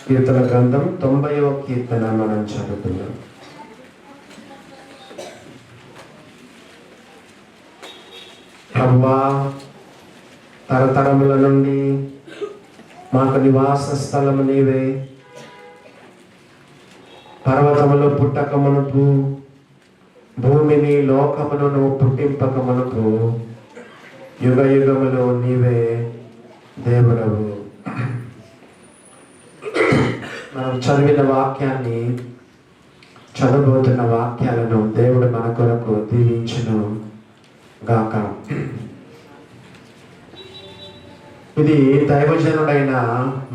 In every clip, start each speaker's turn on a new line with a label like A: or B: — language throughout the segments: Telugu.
A: కీర్తన గ్రంథం 90వ కీర్తన మనం చదువుతున్నాం. యెహోవా, తరతరముల నుండి మాకు నివాస స్థలము నీవే. పర్వతములు పుట్టక మునుపు, భూమిని లోకమును నువ్వు పుట్టింపక మునుపు, యుగ యుగములు నీవే దేవుడవు. మనం చదివిన వాక్యాన్ని, చదవబోతున్న వాక్యాలను దేవుడు మన కొరకు దీవించును గాక. ఇది దైవజనుడైన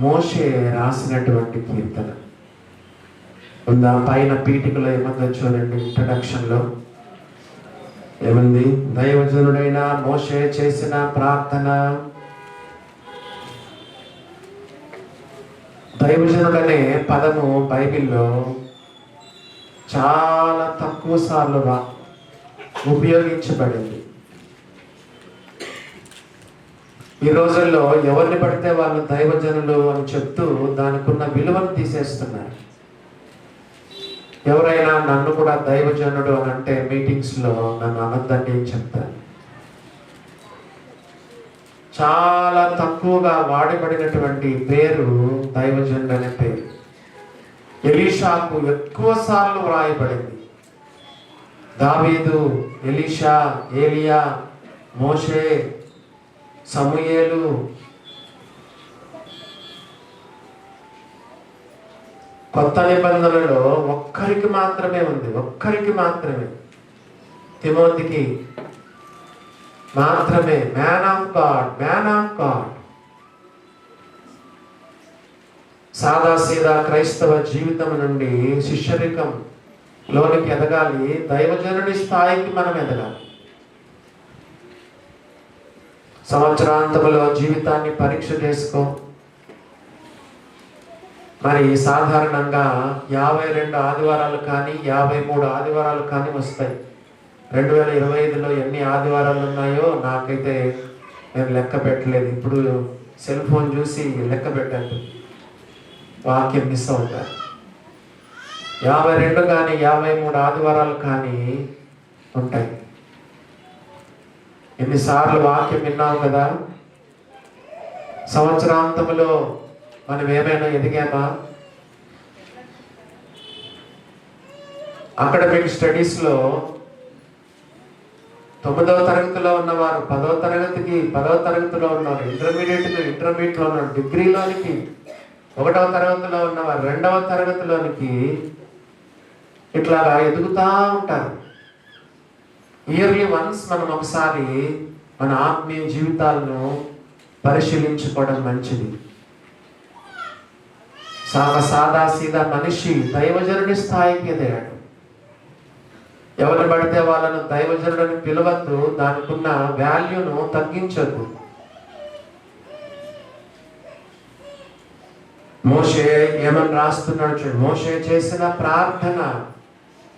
A: మోషే రాసినటువంటి కీర్తన. ఉందా? పైన పీఠికలో ఏముందో చూడండి. ఇంట్రడక్షన్లో ఏముంది? దైవజనుడైన మోషే చేసిన ప్రార్థన. దైవజనుడనే పదము బైబిల్లో చాలా తక్కువ సార్లుగా ఉపయోగించబడింది. ఈ రోజుల్లో ఎవరిని పడితే వాళ్ళు దైవజనులు అని చెప్తూ దానికి ఉన్న విలువను తీసేస్తున్నారు. ఎవరైనా నన్ను కూడా దైవజనుడు అని అంటే మీటింగ్స్లో నన్ను అనొద్దండి అని చెప్తాను. చాలా తక్కువగా వాడబడినటువంటి పేరు దైవజనుడు అనే పేరు. ఎలీషాకు ఎక్కువ సార్లు వ్రాయబడింది. దావీదు, ఎలీషా, ఏలియా, మోషే, సమూయేలు, కొత్త నిబంధనలో ఒక్కరికి మాత్రమే ఉంది. ఒక్కరికి మాత్రమే, తిమోతికి మాత్రమే. Man of God, man of God. సాదాసీదా క్రైస్తవ జీవితం నుండి శిష్యరికం లోనికి ఎదగాలి. దైవజనుడి స్థాయికి మనం ఎదగాలి. సంవత్సరాంతములో జీవితాన్ని పరీక్ష చేసుకో. మరి సాధారణంగా 52 ఆదివారాలు కానీ 53 ఆదివారాలు కానీ వస్తాయి. 2025లో ఎన్ని ఆదివారాలు ఉన్నాయో నాకైతే నేను లెక్క పెట్టలేదు. ఇప్పుడు సెల్ ఫోన్ చూసి లెక్క పెట్టండి, వాక్యం మిస్ అవుతారు. 52 కానీ 53 ఆదివారాలు కానీ ఉంటాయి. ఎన్నిసార్లు వాక్యం విన్నావు కదా? సంవత్సరాంతములో మనం ఏమైనా ఎదిగామా? అకాడమిక్ స్టడీస్లో 9వ తరగతిలో ఉన్నవారు 10వ తరగతిలో ఉన్నవారు, ఇంటర్మీడియట్లో ఉన్నారు, డిగ్రీలోనికి 1వ తరగతిలో ఉన్నవారు 2వ తరగతిలోనికి ఇట్లాగా ఎదుగుతూ ఉంటారు. ఇయర్లీ వన్స్ మనం ఒకసారి మన ఆత్మీయ జీవితాలను పరిశీలించుకోవడం మంచిది. సాదా సీదా మనిషి దైవజనుడి స్థాయికి ఎదిగాడు. ఎవరు పడితే వాళ్ళను దైవజనుడిని పిలవద్దు, దానికి ఉన్న వాల్యూను తగ్గించద్దు. మోషే ఏమని రాస్తున్నాడు చూడు. మోషే చేసిన ప్రార్థన,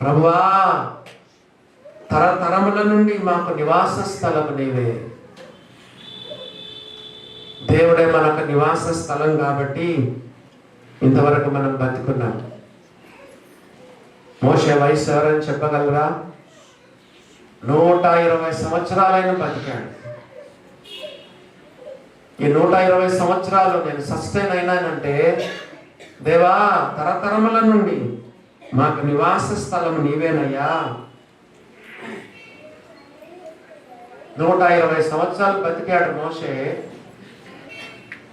A: ప్రభువా, తరతరముల నుండి మాకు నివాస స్థలము నీవే. దేవుడే మనకు నివాస స్థలం కాబట్టి ఇంతవరకు మనం బతుకున్నాం. మోషే వయసు ఎవరని చెప్పగలరా? 120 సంవత్సరాలైన బతికాడు. ఈ 120 సంవత్సరాలు నేను సస్టైన్ అయినానంటే, దేవా, తరతరముల నుండి మాకు నివాస స్థలం నీవేనయ్యా. 120 సంవత్సరాలు బతికాడు మోషే.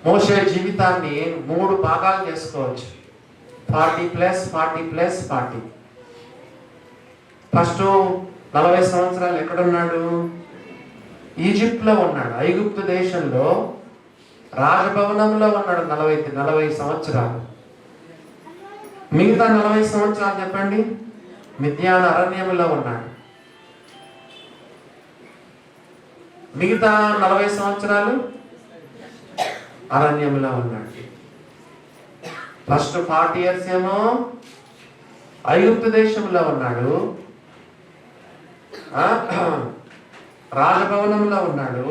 A: మోషే జీవితాన్ని 3 భాగాలు చేసుకోవచ్చు. 40+40+40. ఫస్ట్ 40 సంవత్సరాలు ఎక్కడున్నాడు? ఈజిప్ట్లో ఉన్నాడు. ఐగుప్తు దేశంలో రాజభవనంలో ఉన్నాడు 40 సంవత్సరాలు. మిగతా 40 సంవత్సరాలు చెప్పండి. మిద్యాన అరణ్యంలో ఉన్నాడు. మిగతా 40 సంవత్సరాలు అరణ్యంలో ఉన్నాడు. ఫస్ట్ 40 years ఏమో ఐగుప్తు దేశంలో ఉన్నాడు, రాజభవనంలో ఉన్నాడు.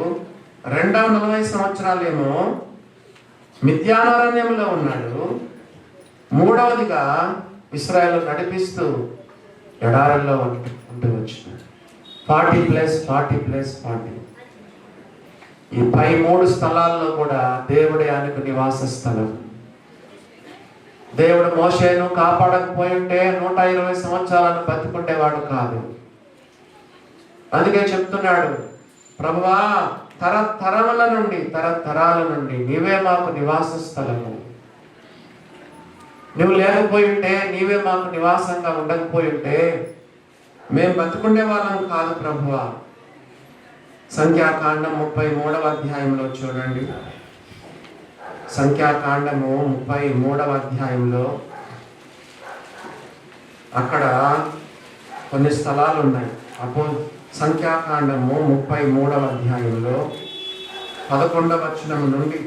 A: రెండవ 40 సంవత్సరాలేమో మిద్యానారణ్యంలో ఉన్నాడు. మూడవదిగా ఇశ్రాయేలు నడిపిస్తూ ఎడారుల్లో ఉంటూ వచ్చినాడు. 40+40+40. ఈ పై 3 స్థలాల్లో కూడా దేవుడే ఆయనకు నివాస స్థలం. దేవుడు మోషేను కాపాడకపోయి ఉంటే 120 సంవత్సరాలను బతుకుండేవాడు కాదు. అందుకే చెప్తున్నాడు, ప్రభువా తరతరాల నుండి నీవే మాకు నివాస స్థలము. నువ్వు లేకపోయి ఉంటే, నీవే మాకు నివాసంగా ఉండకపోయి ఉంటే మేము బతుకుండే వాళ్ళం కాదు ప్రభువా. సంఖ్యాకాండం 33వ అధ్యాయంలో చూడండి. సంఖ్యాకాండము 33వ అధ్యాయంలో అక్కడ కొన్ని స్థలాలు ఉన్నాయి. సంఖ్యాకాండము 33వ అధ్యాయంలో 11వ వచనం నుండి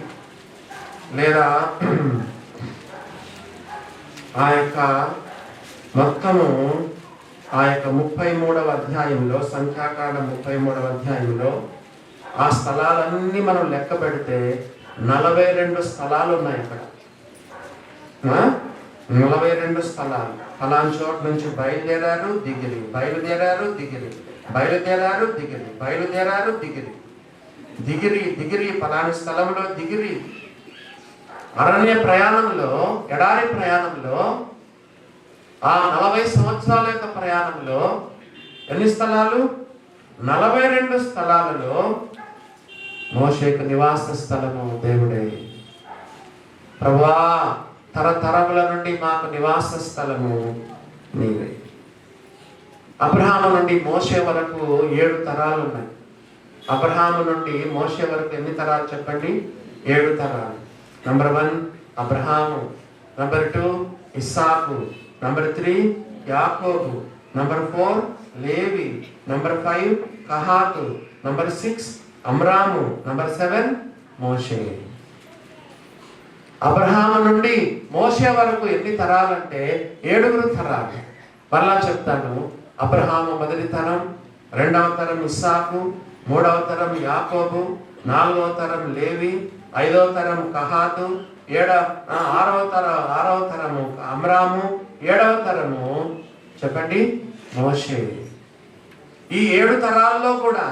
A: లేదా ఆ యొక్క మొత్తము ఆ యొక్క 33వ అధ్యాయంలో, సంఖ్యాకాండం 33వ అధ్యాయంలో ఆ స్థలాలన్నీ మనం లెక్క పెడితే 42 స్థలాలు ఉన్నాయి అక్కడ. 42 స్థలాలు. ఫలానా చోటు నుంచి బయలుదేరారు దిగిరి, బయలుదేరారు దిగిరి, బయలుదేరారు దిగిరి, బయలుదేరారు దిగిరి, దిగిరి ఫలాని స్థలంలో దిగిరి. అరణ్య ప్రయాణంలో, ఎడారి ప్రయాణంలో, ఆ 40 సంవత్సరాల యొక్క ప్రయాణంలో ఎన్ని స్థలాలు? 42 స్థలాలలో మోషేకు నివాస స్థలము దేవుడే. ప్రభువా తరతరముల నుండి మాకు నివాస స్థలము నీవే. అబ్రహాము నుండి మోషే వరకు 7 తరాలు ఉన్నాయి. అబ్రహాము నుండి మోషే వరకు ఎన్ని తరాలు చెప్పండి? 7 తరాలు. నంబర్ 1 అబ్రహాము, నంబర్ 2 ఇస్సాకు, నంబర్ 3 యాకోబు, నంబర్ 4 లేవి, నంబర్ 5 కహాతు, నంబర్ 6 అమ్రాము, నంబర్ 7 మోషే. అబ్రహాము నుండి మోషే వరకు ఎన్ని తరాలంటే 7 తరాలు. మరలా చెప్తాను. అబ్రహాము మొదటి తరం, 2వ తరం ఇస్సాకు, 3వ తరం యాకోబు, 4వ తరం లేవి, 5వ తరం కహాతు, 6వ తరము అమ్రాము, 7వ తరము చెప్పండి మోషే. ఈ 7 తరాల్లో కూడా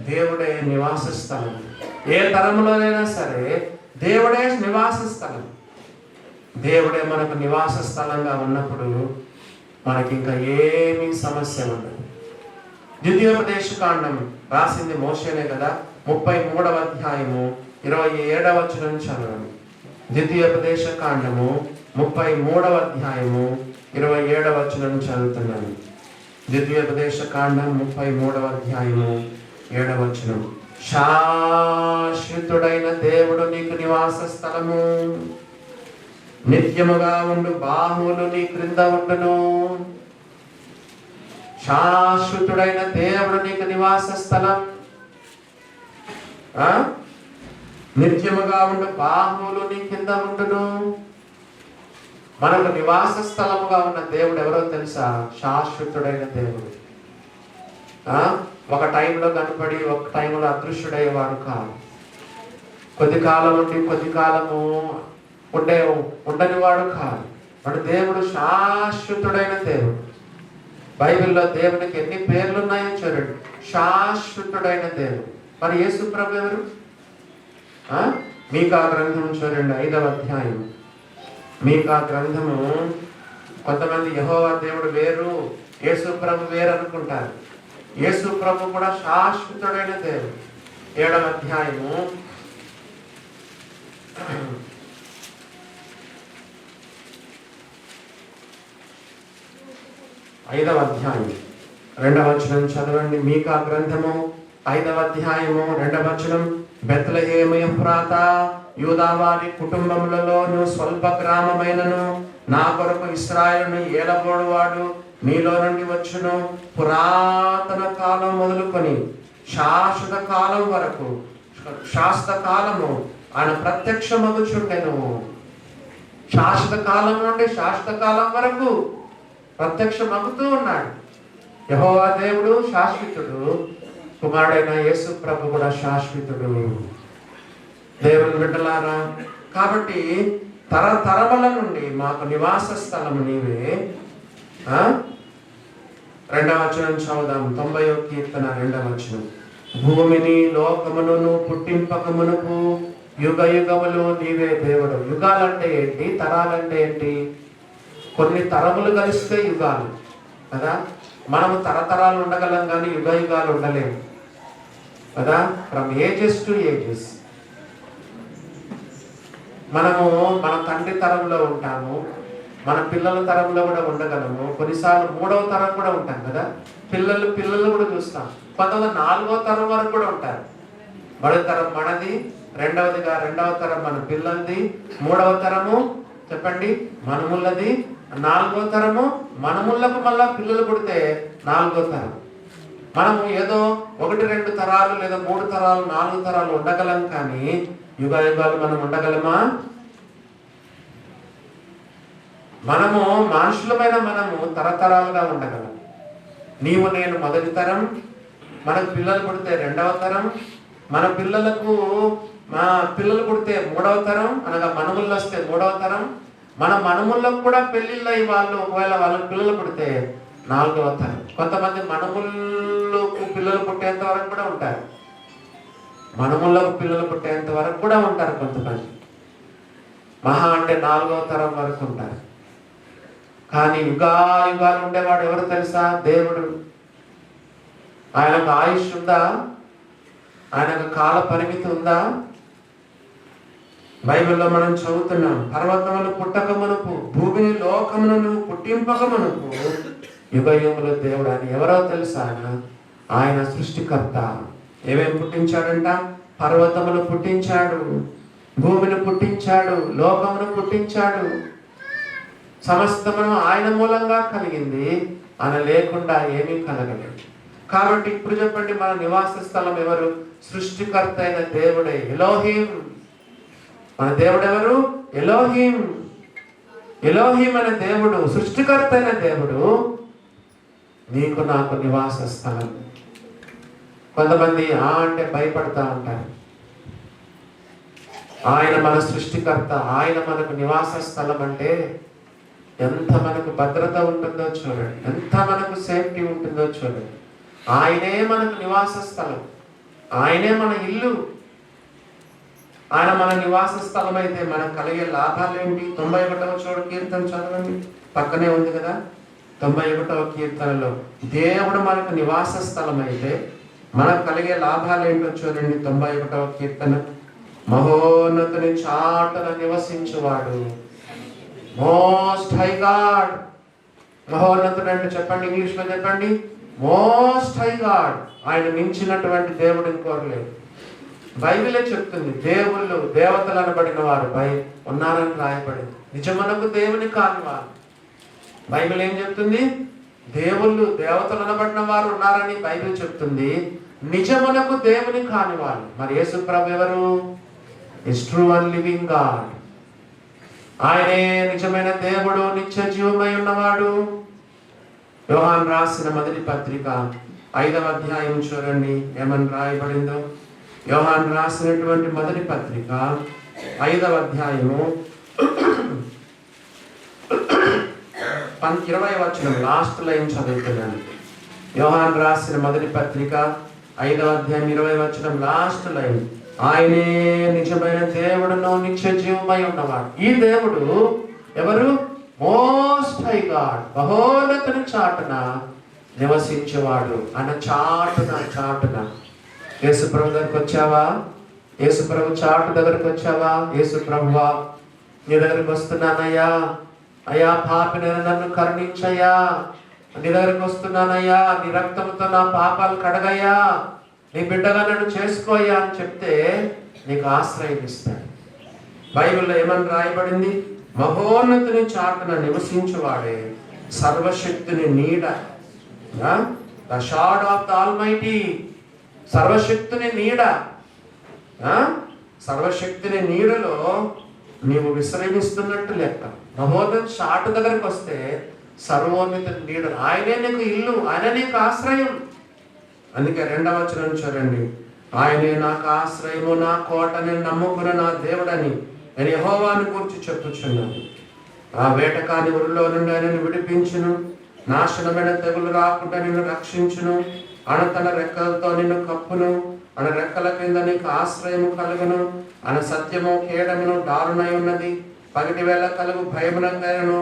A: దేవుడే నివాస స్థలం. ఏ తరంలోనైనా సరే దేవుడే నివాస స్థలం. దేవుడే మనకు నివాస స్థలంగా ఉన్నప్పుడు మనకి ఇంకా ఏమీ సమస్య ఉండదు. ద్వితీయోపదేశకాండం రాసింది మోషేనే కదా. 33వ అధ్యాయము 27వ వచనం చదవండి. ద్వితీయోపదేశకాండము 33వ అధ్యాయము 27వ వచనం చదువుతున్నాను. ద్వితీయోపదేశకాండం 33వ అధ్యాయము 7వ వచనం. శాశ్వతుడైన దేవుడు నీకు నివాస స్థలము, నిత్యముగా ఉండు బాహువులు నీ క్రింద ఉండును. శాశ్వతుడైన దేవుడు నీకు నివాస స్థలం, నిత్యముగా ఉండు బాహువులు నీ కింద ఉండును. మనకు నివాస స్థలముగా ఉన్న దేవుడు ఎవరో తెలుసా? శాశ్వతుడైన దేవుడు. ఒక టైంలో కనపడి ఒక టైంలో అదృశ్యుడయ్యేవాడు కాదు. కొద్ది కాలం ఉండి కొద్ది కాలము ఉండని వాడు కాదు. మన దేవుడు శాశ్వతుడైన దేవుడు. బైబిల్లో దేవునికి ఎన్ని పేర్లు ఉన్నాయో చూడండి. శాశ్వతుడైన దేవుడు. మరి యేసు ప్రభు ఎవరు? మీకా గ్రంథం చూడండి, 5వ అధ్యాయం. మీకా గ్రంథము. కొంతమంది యెహోవా దేవుడు వేరు, యేసు ప్రభు వేరు అనుకుంటారు. యేసు ప్రభు కూడా శాశ్వతుడైన దేవుడు. 7వ అధ్యాయము 5వ అధ్యాయం 2వ వచనం చదవండి. మీకా గ్రంథము 5వ అధ్యాయము 2వ వచనం. బెత్లెహేము ఎఫ్రాతా, యూదా వారి కుటుంబములలో నువ్వు స్వల్ప గ్రామమైనను నా కొరకు ఇశ్రాయేలును ఏలబోడువాడు నీలో నుండి వచ్చును. పురాతన కాలం మొదలుకొని శాశ్వత కాలం వరకు, శాశ్వత కాలము ఆయన ప్రత్యక్షమగుచుండెను. శాశ్వత కాలం నుండి శాశ్వత కాలం వరకు ప్రత్యక్షమగుతూ ఉన్నాడు. యెహోవా దేవుడు శాశ్వతుడు, కుమారుడైన యేసు ప్రభు కూడా శాశ్వతుడు. దేవుని బిడ్డలారా, కాబట్టి తరతరముల నుండి మాకు నివాస స్థలము నీవే. 2వ వచనం చదువుదాం. 90వ కీర్తన 2వ వచనం. భూమిని లోకమును పుట్టింపకమునకు యుగ యుగములు నీవే దేవుడు. యుగాలంటే ఏంటి? తరాలంటే ఏంటి? కొన్ని తరములు కలిస్తే యుగాలు కదా. మనము తరతరాలు ఉండగలం కానీ యుగ యుగాలు ఉండలేము కదా. From ages to ages. మనము మన తండ్రి తరంలో ఉంటాము, మన పిల్లల తరంలో కూడా ఉండగలము. కొన్నిసార్లు 3వ తరం కూడా ఉంటాం కదా. పిల్లలు కూడా చూస్తాం. కొంతమంది 4వ తరం వరకు కూడా ఉంటారు. మొదటి తరం మనది, రెండవ తరం మన పిల్లలది, 3వ తరము చెప్పండి మనముల్లది, 4వ తరము మనముళ్ళకు మళ్ళా పిల్లలు పుడితే 4వ తరం. మనము ఏదో 1-2 తరాలు లేదా 3 తరాలు 4 తరాలు ఉండగలం కానీ యుగ యుగాలు మనం ఉండగలమా? మనము మనుషులమైన మనము తరతరాలుగా ఉండగలం. నీవు నేను మొదటి తరం, మనకు పిల్లలు పుడితే 2వ తరం, మన పిల్లలకు పుడితే 3వ తరం, అనగా మనముళ్ళు వస్తే 3వ తరం, మన మనముళ్ళకు కూడా పెళ్ళిళ్ళు అయ్యి వాళ్ళు ఒకవేళ వాళ్ళకి పిల్లలు పుడితే 4వ తరం. కొంతమంది మనముళ్ళకు పిల్లలు పుట్టేంత వరకు కూడా ఉంటారు, మనముళ్ళకు పిల్లలు పుట్టేంత వరకు కూడా ఉంటారు. కొంతమంది మహా అంటే 4వ తరం వరకు ఉంటారు. కానీ యుగాలు ఉండేవాడు ఎవరు తెలుసా? దేవుడు. ఆయనకు ఆయుష్ ఉందా? ఆయనకు కాల పరిమితి ఉందా? బైబిల్లో మనం చదువుతున్నాం, పర్వతములు పుట్టకమునుపు భూమిని లోకమును పుట్టింపకమునుపు యుగ యుగముల దేవుడు. ఆయన ఎవరో తెలుసా? ఆయన సృష్టికర్త. ఏమేమి పుట్టించాడంట? పర్వతములు పుట్టించాడు, భూమిని పుట్టించాడు, లోకమును పుట్టించాడు. సమస్తమును ఆయన మూలంగా కలిగింది, ఆయన లేకుండా ఏమీ కలగలేదు. కాబట్టి ఇప్పుడు చెప్పండి, మన నివాస స్థలం ఎవరు? సృష్టికర్త అయిన దేవుడే, ఎలోహీం. మన దేవుడు ఎవరు? ఎలోహీం. ఎలోహీం అనే దేవుడు, సృష్టికర్త అయిన దేవుడు నీకు నాకు నివాస స్థలం. కొంతమంది అంటే భయపడతా ఉంటారు. ఆయన మన సృష్టికర్త, ఆయన మనకు నివాస స్థలం అంటే ఎంత మనకు భద్రత ఉంటుందో చూడండి, ఎంత మనకు సేఫ్టీ ఉంటుందో చూడండి. ఆయనే మనకు నివాస స్థలం, ఆయనే మన ఇల్లు. ఆయన మన నివాస స్థలం అయితే మనకు కలిగే లాభాలు ఏంటి? 91వ కీర్తన చదవండి, పక్కనే ఉంది కదా. 91వ కీర్తనలో దేవుడు మనకు నివాస స్థలం అయితే మనకు కలిగే లాభాలు ఏంటో చూడండి. 91వ కీర్తన. మహోన్నతుని చాటున నివసించువాడు, మోస్ట్ హై గాడ్. మహోన్నతుడు అంటే చెప్పండి, ఇంగ్లీష్లో చెప్పండి, మోస్ట్ హై గాడ్. ఆయన మించినటువంటి దేవుడు ఇంకోరు లేదు. బైబిలే చెప్తుంది, దేవుళ్ళు దేవతలు అనబడిన వారు ఉన్నారని రాయబడింది. నిజమునకు దేవుని కాని వారు. బైబిల్ ఏం చెప్తుంది? దేవుళ్ళు దేవతలు అనబడిన వారు ఉన్నారని బైబిల్ చెప్తుంది. నిజమునకు దేవుని కాని వారు. మరి యేసు ప్రభు ఎవరు? Is true and living God. ఆయనే నిజమైన దేవుడు, నిత్య జీవమై ఉన్నవాడు. యోహాను రాసిన మొదటి పత్రిక 5వ అధ్యాయం చూడండి ఏమని రాయబడిందో. యోహాను రాసినటువంటి మొదటి పత్రిక 5వ అధ్యాయము 20వ వచనం లాస్ట్ లైన్ చదువుతున్నాను. యోహాను రాసిన మొదటి పత్రిక 5వ అధ్యాయం 20వ వచనం లాస్ట్ లైన్. ఆయనే నిజమైన దేవుడును నిత్య జీవమై ఉన్నవాడు. ఈ దేవుడు ఎవరు? మోస్ట్ హై గాడ్, మహోన్నతుని చాటున నివసించేవాడు. ఆయన చాటున యేసు ప్రభు దగ్గరికి వచ్చావా? యేసు ప్రభు చాటు దగ్గరికి వచ్చావా? యేసు ప్రభువా, నీ దగ్గరికి వస్తున్నానయ్యా, అయ్యా పాపిని నన్ను కరుణించయ్యా, నీ దగ్గరికి వస్తున్నానయ్యా, నీ రక్తంతో నా పాపాలు కడగయ్యా, నీ బిడ్డగా నన్ను చేసుకోయ్యా అని చెప్తే నీకు ఆశ్రయం ఇస్తాడు. బైబిల్లో ఏమని రాయబడింది? మహోన్నతుని చాటున నివసించువాడే సర్వశక్తిని నీడ, ద షాడ్ ఆఫ్ ద ఆల్మైటీ. సర్వశక్తిని నీడ, సర్వశక్తిని నీడలో నీవు విశ్రమిస్తున్నట్టు లెక్క. మహోన్నత చాటు దగ్గరికి వస్తే సర్వోన్నత నీడ, ఆయనే నీకు ఇల్లు, ఆయనే నీకు ఆశ్రయం. అందుకే 2వ వచనం చూడండి, ఆయనే నాకు ఆశ్రయము, నా కోటని నమ్ముకున్న నా దేవుడని నేను యెహోవాను గురించి చెప్పుచున్నాను. ఆ వేటకాని ఉరిలో నుండి ఆయనను విడిపించును, నాశనమైన తెగులు రాకుండా నిన్ను రక్షించును, తన రెక్కలతో నిన్ను కప్పును, రెక్కల కింద నీకు ఆశ్రయము కలుగును. సత్యము కేడమును దారుణై ఉన్నది. పగటి వేళ కలుగు భయమునంగైనను,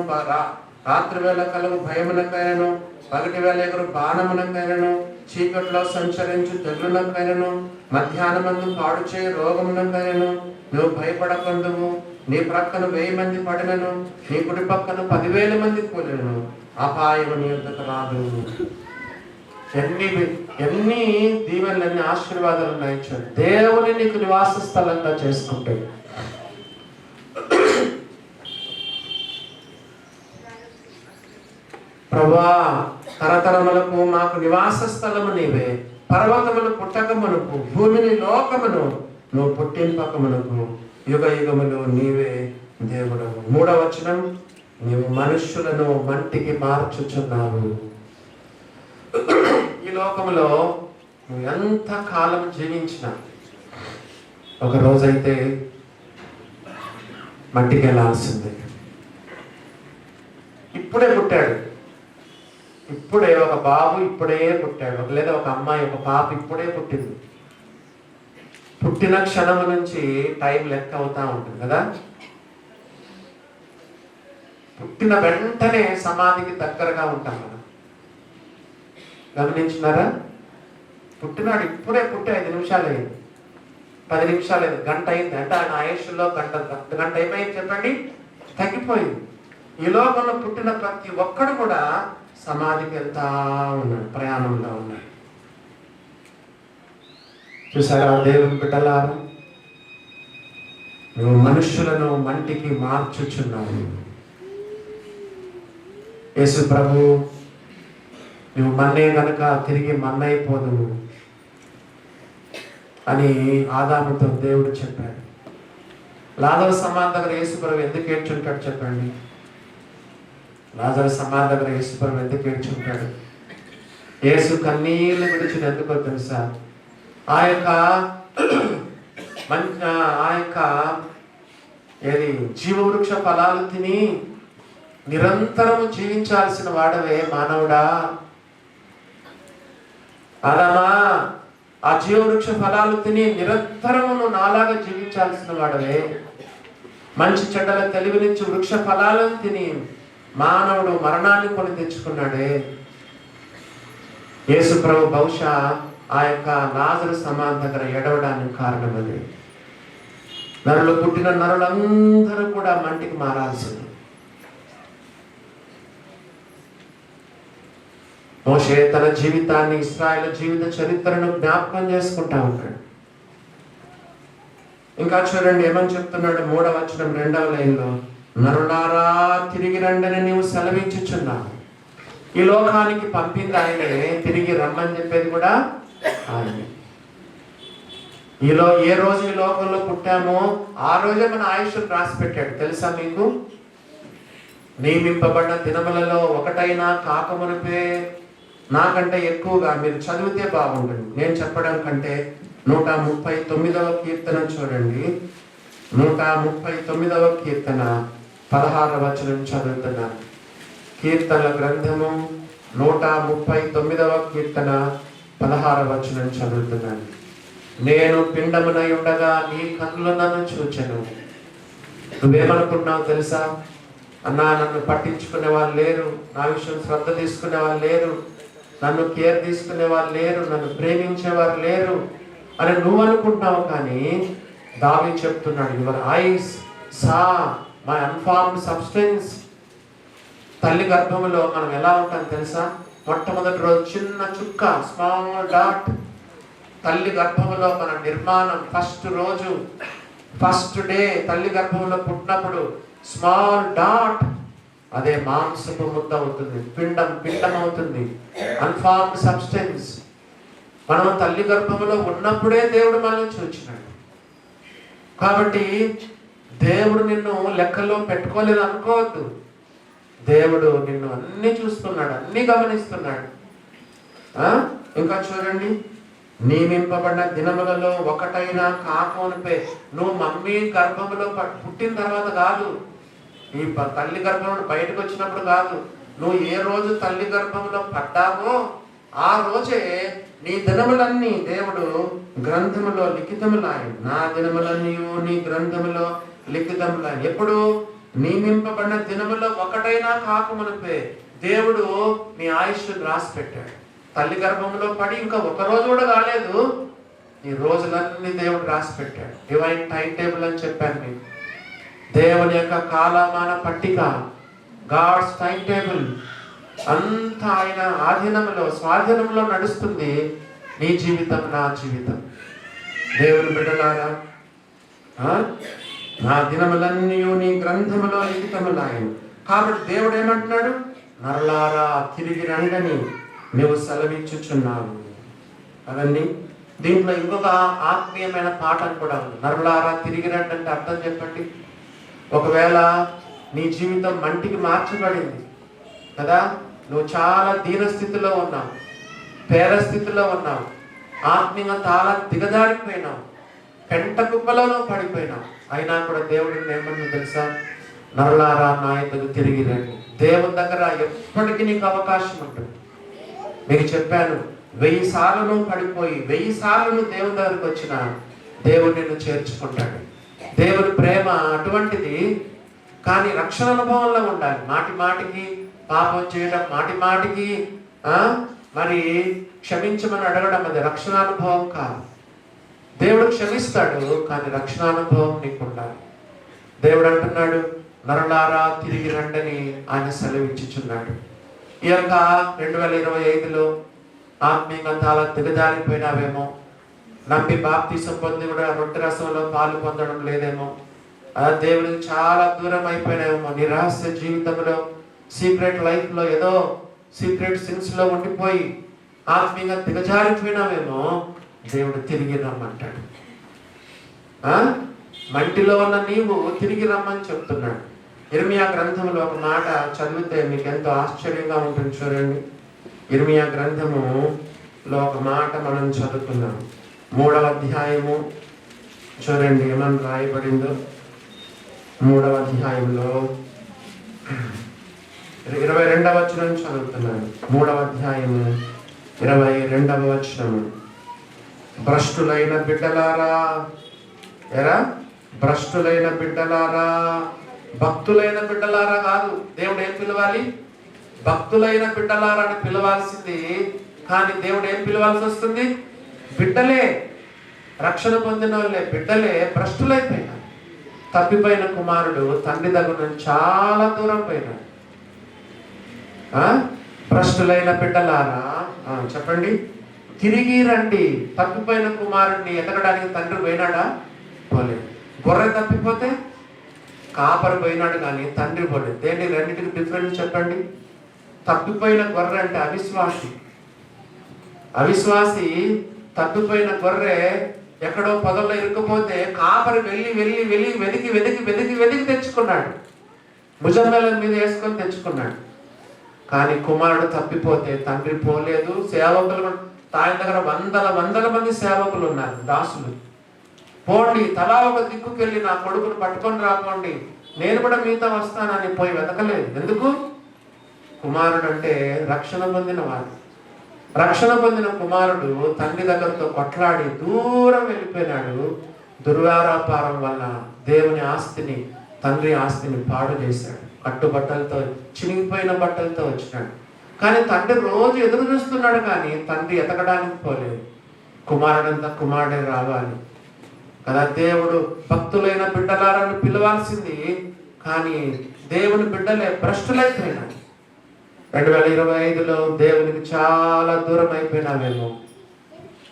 A: రాత్రి వేళ కలుగు భయమునంగైనను, పగటి వేళ ఎగురు బాణమునంగైనను, చీకట్లో సంచరించు తెగులునంగైనను, మధ్యాహ్నమందు పాడు చేయి రోగమునంగైనను నువ్వు భయపడకుందువు. నీ ప్రక్కన 1000 మంది పడినను, నీ కుడి పక్కన 10,000 మంది కూలినను, అపాయము నీ యొద్దకు రాదు. ఎన్ని దీవెనలు, ఎన్ని ఆశీర్వాదాలు ఉన్నాయి. దేవుని నీకు నివాస స్థలంగా చేసుకుంటే ప్రభువా, తరతరములకు మాకు నివాస స్థలము నీవే. పర్వతములు పుట్టకమునకు, భూమిని లోకమును నువ్వు పుట్టింపకమునకు, యుగ యుగములు నీవే దేవుడు. 3వ వచనం, నీవు మనుష్యులను మంటికి మార్చుచున్నావు. ఈ లోకములో నువ్వు ఎంత కాలం జీవించినా ఒక రోజైతే మట్టికి వెళ్ళాల్సిందే. ఇప్పుడే పుట్టాడు, ఇప్పుడే ఒక బాబు ఇప్పుడే పుట్టాడు, లేదా ఒక అమ్మాయి, ఒక పాప ఇప్పుడే పుట్టింది. పుట్టిన క్షణం నుంచి టైం లెక్క అవుతా ఉంటుంది కదా. పుట్టిన వెంటనే సమాధికి దగ్గరగా ఉంటాం మనం. గమనించినారా? పుట్టినాడు, ఇప్పుడే పుట్టి 5 నిమిషాలు అయింది, 10 నిమిషాలు అయింది, గంట అయింది అంటే ఆయన ఆయుష్లో గంట అయిపోయింది. చెప్పండి, తగ్గిపోయింది. ఈ లోకంలో పుట్టిన ప్రతి ఒక్కడు కూడా సమాధికి వెళ్తా ఉన్నాడు, ప్రయాణంలో ఉన్నాడు. చూసారా దేవుని బిడ్డలారా, నువ్వు మనుష్యులను మంటికి మార్చుచున్నావు. యేసు ప్రభు, నువ్వు మన్నే గనుక తిరిగి మన్నైపోదు అని ఆదాముతో దేవుడు చెప్పాడు. లాజరు సమాధి దగ్గర యేసు ప్రభు ఎందుకు ఏడ్చుంటాడు చెప్పండి? లాజరు సమాధి దగ్గర యేసు ప్రభు ఎందుకు ఏడ్చుంటాడు? యేసు కన్నీళ్లు విడిచిన ఎందుకో తెలుసా? ఆ యొక్క ఏది జీవవృక్ష ఫలాలు తిని నిరంతరం జీవించాల్సిన వాడవే మానవుడా. ఆదామా, ఆ జీవవృక్ష ఫలాలు తిని నిరంతరము నాలాగా జీవించాల్సిన వాడవే. మంచి చెడ్డల తెలివినిచ్చి వృక్ష ఫలాలను తిని మానవుడు మరణాన్ని కొని తెచ్చుకున్నాడే. యేసు ప్రభు బహుశా ఆ యొక్క లాజరు సమాధి దగ్గర ఎడవడానికి కారణం అది. నరులు పుట్టిన నరులందరూ కూడా మంటికి మారాల్సింది. మోషే తన జీవితాన్ని, ఇశ్రాయేలు జీవిత చరిత్రను జ్ఞాపకం చేసుకుంటా ఉంటాడు. ఇంకా చూడండి ఏమని చెప్తున్నాడు? 3వ వచనం 2వ లైన్లో, నరులారా తిరిగి రండని నీవు సెలవించుచున్నావు. ఈ లోకానికి పంపింది ఆయనే, తిరిగి రమ్మని చెప్పేది కూడా ఆయనే. ఏ రోజు ఈ లోకంలో పుట్టామో ఆ రోజే మన ఆయుష్ రాసి పెట్టాడు. తెలుసా మీకు? నియమింపబడిన దినములలో ఒకటైనా కాకమునిపే నాకంటే ఎక్కువగా మీరు చదివితే బాగుంటుంది. నేను చెప్పడం కంటే 139వ కీర్తన చూడండి. 139వ కీర్తన 16వ వచనం చదువుతున్నాను. కీర్తనల గ్రంథము 139వ కీర్తన 16వ వచనం చదువుతున్నాను. నేను పిండమునై ఉండగా నీ కన్నులు నన్ను చూచెను. నువ్వేమనుకున్నావు తెలుసా? అన్నా, నన్ను పట్టించుకునే వాళ్ళు లేరు, నా విషయం శ్రద్ధ తీసుకునే వాళ్ళు లేరు, నన్ను కేర్ తీసుకునే వాళ్ళు లేరు, నన్ను ప్రేమించేవారు లేరు అని నువ్వు అనుకుంటున్నావు. కానీ దావీదు చెప్తున్నాడు, your eyes saw my unformed substance. తల్లి గర్భంలో మనం ఎలా ఉంటాం తెలుసా? మొట్టమొదటి రోజు చిన్న చుక్క, స్మాల్ డాట్. తల్లి గర్భంలో మన నిర్మాణం ఫస్ట్ రోజు, ఫస్ట్ డే తల్లి గర్భంలో పుట్టినప్పుడు స్మాల్ డాట్, అదే మాంసపు ముద్ద అవుతుంది, పిండం అవుతుంది, అన్ఫార్మ్డ్ సబ్స్టెన్స్. మనం తల్లి గర్భంలో ఉన్నప్పుడే దేవుడు మనల్ని చూచినాడు. కాబట్టి దేవుడు నిన్ను లెక్కల్లో పెట్టుకోలేదు అనుకోవద్దు. దేవుడు నిన్ను అన్ని చూస్తున్నాడు, అన్ని గమనిస్తున్నాడు. ఇంకా చూడండి నియమింపబడిన దినములలో ఒకటైనా కాకోనిపే. నువ్వు మమ్మీ గర్భంలో పుట్టిన తర్వాత కాదు, ఈ తల్లి గర్భంలో బయటకు వచ్చినప్పుడు కాదు, నువ్వు ఏ రోజు తల్లి గర్భంలో పడ్డావో ఆ రోజే నీ దినములన్నీ దేవుడు గ్రంథములో లిఖితములాయి. నా దినములన్నీ నీ గ్రంథములో లిఖితములాయి. ఎప్పుడు? నియమింపబడిన దినములో ఒకటైనా కాకమునిపే దేవుడు నీ ఆయుష్ రాసి పెట్టాడు. తల్లి గర్భంలో పడి ఇంకా ఒక రోజు కూడా కాలేదు, ఈ రోజులన్నీ దేవుడు రాసి పెట్టాడు. డివైన్ టైం టేబుల్ అని చెప్పాను మీకు. దేవుని యొక్క కాలమాన పట్టిక, గాడ్స్ టైం టేబుల్ అంతా ఆయన ఆధీనంలో స్వాధీనంలో నడుస్తుంది నీ జీవితం, నా జీవితం. దేవుని బిడ్డలారా, నా దినములన్నీ నీ గ్రంథములో లిఖితములాయను. కాబట్టి దేవుడు ఏమంటున్నాడు? నరలారా తిరిగి రండని నువ్వు సెలవిచ్చుచున్నావు. అదండి. దీంట్లో ఇంకొక ఆత్మీయమైన పాఠం కూడా ఉంది. నరలారా తిరిగి రండి అంటే అర్థం చెప్పండి. ఒకవేళ నీ జీవితం మంటికి మార్చబడింది కదా, నువ్వు చాలా దీన స్థితిలో ఉన్నావు, పేద స్థితిలో ఉన్నావు, ఆత్మీయంగా చాలా దిగజారిపోయినావు, పెంట కుప్పలలో పడిపోయినావు, అయినా కూడా దేవుడిని ఏమన్నా తెలుసా? నరలారా నా యొద్దకు తిరిగి రండి. దేవుని దగ్గర ఎప్పటికీ నీకు అవకాశం ఉంటుంది. మీకు చెప్పాను, 1000 సార్లు నువ్వు పడిపోయి 1000 సార్లు నువ్వు దేవుని దగ్గరకు వచ్చినా దేవుడు నిన్ను చేర్చుకుంటాడు. దేవుని ప్రేమ అటువంటిది. కానీ రక్షణ అనుభవంలో ఉండాలి. మాటి మాటికి పాపం చేయడం, మాటి మాటికి మరి క్షమించమని అడగడం అది రక్షణానుభవం కాదు. దేవుడు క్షమిస్తాడు, కానీ రక్షణానుభవం నీకు ఉండాలి. దేవుడు అంటున్నాడు, నరలారా తిరిగి రండని ఆయన సెలవిచ్చుచున్నాడు. ఈ యొక్క 2025లో ఆత్మీయంగా చాలా దిగజారిపోయినావేమో, నమ్మి బాప్తీసం పొంది కూడా రొట్టె రసంలో పాలు పొందడం లేదేమో, దేవుడికి చాలా దూరం అయిపోయినావేమో, నీ రహస్య జీవితంలో సీక్రెట్ లైఫ్లో ఏదో సీక్రెట్ సిన్స్లో ఉండిపోయి ఆత్మీయంగా దిగజారిపోయినావేమో, దేవుడు తిరిగి రమ్మంటాడు. మంటిలో ఉన్న నీవు తిరిగి రమ్మని చెప్తున్నాడు. ఇర్మియా గ్రంథంలో ఒక మాట చదివితే మీకు ఎంతో ఆశ్చర్యంగా ఉంటుంది. చూడండి, ఇర్మియా గ్రంథములో ఒక మాట మనం చదువుకున్నాం. 3వ అధ్యాయము చూడండి ఏమని రాయబడిందో. 3వ అధ్యాయంలో 22వ వచనం చదువుతున్నాను. 3వ అధ్యాయము 22వ వచనము. భ్రష్టులైన బిడ్డలారా, భ్రష్టులైన బిడ్డలారా, భక్తులైన బిడ్డలారా కాదు. దేవుడు ఏం పిలవాలి? భక్తులైన బిడ్డలారా అని పిలవాల్సింది. కానీ దేవుడు ఏం పిలవాల్సి వస్తుంది? బిడ్డలే, రక్షణ పొందిన వాళ్ళే, బిడ్డలే భ్రష్టులైపోయినారు. తప్పిపోయిన కుమారుడు తండ్రి దగ్గర నుంచి చాలా దూరం పోయినాడు. భ్రష్టులైన బిడ్డలారా చెప్పండి, తిరిగి రండి. తప్పిపోయిన కుమారుడిని ఎతకడానికి తండ్రి పోయినాడా? పోలేదు. గొర్రె తప్పిపోతే కాపరి పోయినాడు కానీ తండ్రి పోలేదు. దేని రెండింటికి డిఫరెన్స్ చెప్పండి. తప్పిపోయిన గొర్రె అంటే అవిశ్వాసి. అవిశ్వాసి తప్పిపోయిన గొర్రె ఎక్కడో పొదల్లో ఇరుక్కుపోతే కాపరి వెళ్ళి వెళ్ళి వెళ్ళి వెతికి వెతికి వెతికి వెతికి తెచ్చుకున్నాడు. భుజంగాల మీద వేసుకొని తెచ్చుకున్నాడు. కానీ కుమారుడు తప్పిపోతే తండ్రి పోలేదు. సేవకులు ఆయన దగ్గర వందల మంది సేవకులు ఉన్నారు, దాసులు. పోండి, తలా ఒక దిక్కుకెళ్ళి నా కొడుకును పట్టుకొని రాపోండి, నేను కూడా మీతో వస్తానని పోయి వెతకలేదు. ఎందుకు? కుమారుడు అంటే రక్షణ పొందిన వాడు. రక్షణ పొందిన కుమారుడు తండ్రి దగ్గరతో కొట్లాడి దూరం వెళ్ళిపోయినాడు. దుర్వ్యాపారం వల్ల దేవుని ఆస్తిని, తండ్రి ఆస్తిని పాడు చేశాడు. కట్టుబట్టలతో, చినిగిపోయిన బట్టలతో వచ్చినాడు. కానీ తండ్రి రోజు ఎదురు చూస్తున్నాడు, కానీ తండ్రి ఎతకడానికి పోలేదు. కుమారుడంతా కుమారుడే రావాలి కదా. దేవుడు భక్తులైన బిడ్డలారని పిలవాల్సింది, కానీ దేవుని బిడ్డలే భ్రష్టులైపోయినాడు. 2025లో దేవునికి చాలా దూరం అయిపోయినావేమో.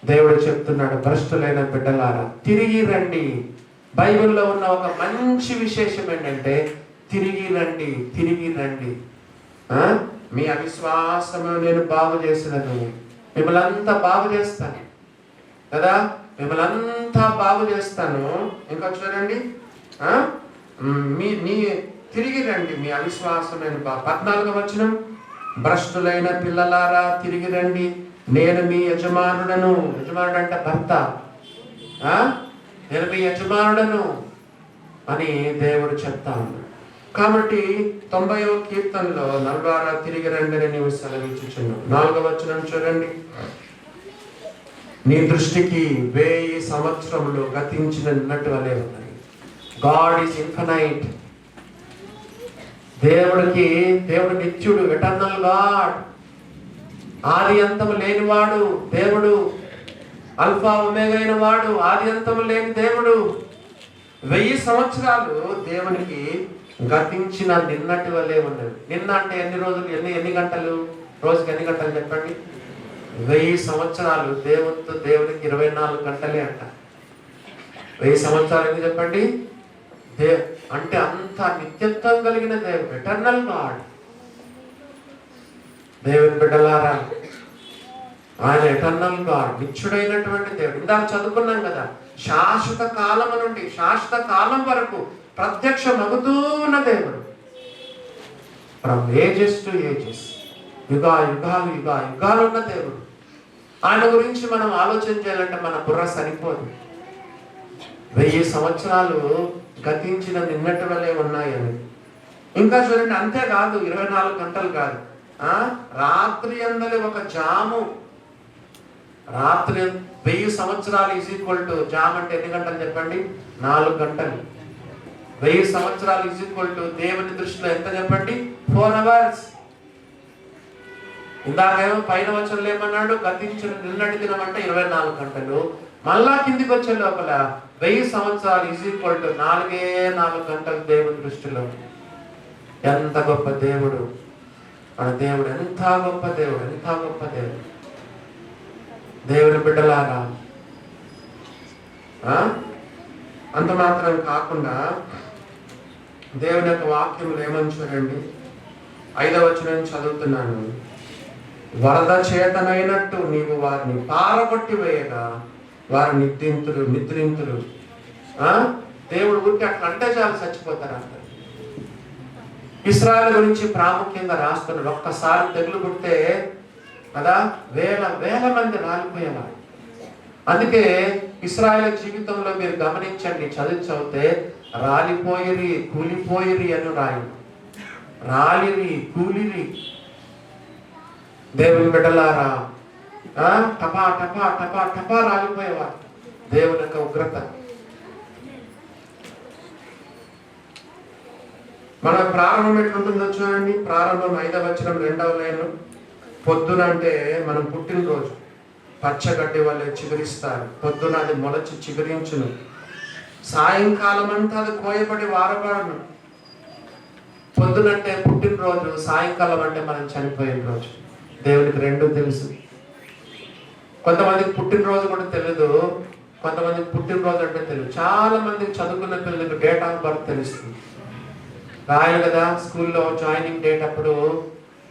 A: దేవుడు చెప్తున్నాడు, భ్రష్టులైన బిడ్డలారా తిరిగి రండి. బైబిల్లో ఉన్న ఒక మంచి విశేషం ఏంటంటే తిరిగి రండి, తిరిగి రండి. మీ అవిశ్వాసము నేను బాగు చేసినను, మిమ్మల్ని అంతా బాగు చేస్తాను కదా, మిమ్మల్ని అంతా బాగు చేస్తాను. ఇంకా చూడండి, మీ తిరిగి రండి, మీ అవిశ్వాసం నేను 14వ వచనం. భ్రష్టులైన పిల్లలారా తిరిగి రండి, నేను మీ యజమానుడను. యజమానుడు అంటే భర్త. నేను మీ యజమానుడను అని దేవుడు చెప్తా ఉన్నాడు. కాబట్టి 90వ కీర్తనలో 46 తిరిగి రండి నీవు సెలవిచ్చుచున్నావు. 4వ వచనం చూడండి. నీ దృష్టికి 1000 సంవత్సరములు గతించినట్టు వలె ఉన్నాయి. God is infinite. దేవుడు నిత్యుడు, ఎటర్నల్ గాడ్, ఆది అంతము లేనివాడు దేవుడు, అల్ఫా ఒమేగా అయిన వాడు, ఆది అంతము లేని దేవుడు. 1000 సంవత్సరాలు దేవునికి గతించిన నిన్నటి వల్లే ఉన్నది. నిన్న అంటే ఎన్ని రోజులు, ఎన్ని గంటలు, రోజుకి ఎన్ని గంటలు చెప్పండి? 1000 సంవత్సరాలు దేవునికి 24 గంటలే అంట. 1000 సంవత్సరాలు ఎందుకు చెప్పండి? అంటే అంత నిత్యత్వం కలిగిన దేవుడు, ఎటర్నల్ గాడ్. దేవుని బిడ్డలారా, ఆయన ఎటర్నల్ గాడ్, నిత్యుడైనటువంటి దేవుడు. ఇందాక చదువుకున్నాం కదా, శాశ్వత కాలము నుండి శాశ్వత కాలం వరకు ప్రత్యక్షమగుతూ ఉన్న దేవుడు. ఫ్రమ్ ఏజెస్ టు ఏజెస్, యుగాలు ఉన్న దేవుడు. ఆయన గురించి మనం ఆలోచన చేయాలంటే మన బుర్ర సరిపోదు. 1000 సంవత్సరాలు గతించిన నిన్నటి వల్లే ఉన్నాయని. ఇంకా చూడండి, అంతేకాదు, 24 గంటలు కాదు, రాత్రి అందరి ఒక జాము. రాత్రి 1000 సంవత్సరాలు ఈజ్ ఈక్వల్ టు జామ్ అంటే ఎన్ని గంటలు చెప్పండి? 4 గంటలు. 1000 సంవత్సరాలు ఈజ్ ఈక్వల్ టు దేవుని దృష్టిలో ఎంత చెప్పండి? 4 hours. ఇందాకేమో పైన వచనంలో ఏమన్నాడు? గతించిన నిన్నటి దినం అంటే 24 గంటలు. మళ్ళా కిందికి వచ్చే లోపల 1000 సంవత్సరాలు ఈజ్ ఈక్వల్ టు 4 గంటలు దేవుని దృష్టిలో. ఎంత గొప్ప దేవుడు మన దేవుడు! ఎంత గొప్ప దేవుడు, ఎంత గొప్ప దేవుడు! దేవుని బిడ్డలారా, అంత మాత్రం కాకుండా దేవుని యొక్క వాక్యములు ఏమని చూడండి. 5వ వచనం చదువుతున్నాను. వరద చేతనైనట్టు నీవు వారిని పారగొట్టి వేయగా వారు నిద్రింతురు. దేవుడు ఊరికి అట్లా అంటే చాలు చచ్చిపోతారు అంటారు. ఇశ్రాయేలు గురించి ప్రాముఖ్యంగా రాస్తున్నాడు. ఒక్కసారి తెగులు పుడితే కదా వేల మంది రాలిపోయేవారు. అందుకే ఇశ్రాయేలు జీవితంలో మీరు గమనించండి, చదివితే రాలిపోయిరి, కూలిపోయిరి అని రాయి. రాలిరి, కూలిరి. దేవుని బిడ్డలారా, టపా టపా టపా టపా రాలిపోయేవారు. దేవుని యొక్క ఉగ్రత. మన ప్రారంభం ఎట్లుంటుందో చూడండి. ప్రారంభం 5వ వచనం 2వ లైన్. పొద్దున అంటే మనం పుట్టినరోజు, పచ్చగడ్డి వల్లే చిగురిస్తారు. పొద్దున అది మొలచి చిగురించును, సాయంకాలం అంతా అది కోయబడి వారబడును. పొద్దునంటే పుట్టినరోజు, సాయంకాలం అంటే మనం చనిపోయిన రోజు. దేవునికి రెండు తెలుసు. కొంతమందికి పుట్టినరోజు కూడా తెలియదు, కొంతమందికి పుట్టినరోజు అంటే తెలియదు. చాలా మందికి చదువుకున్న పిల్లలకు డేట్ ఆఫ్ బర్త్ తెలుస్తుంది. రాయాలి కదా, స్కూల్లో జాయినింగ్ డేట్ అప్పుడు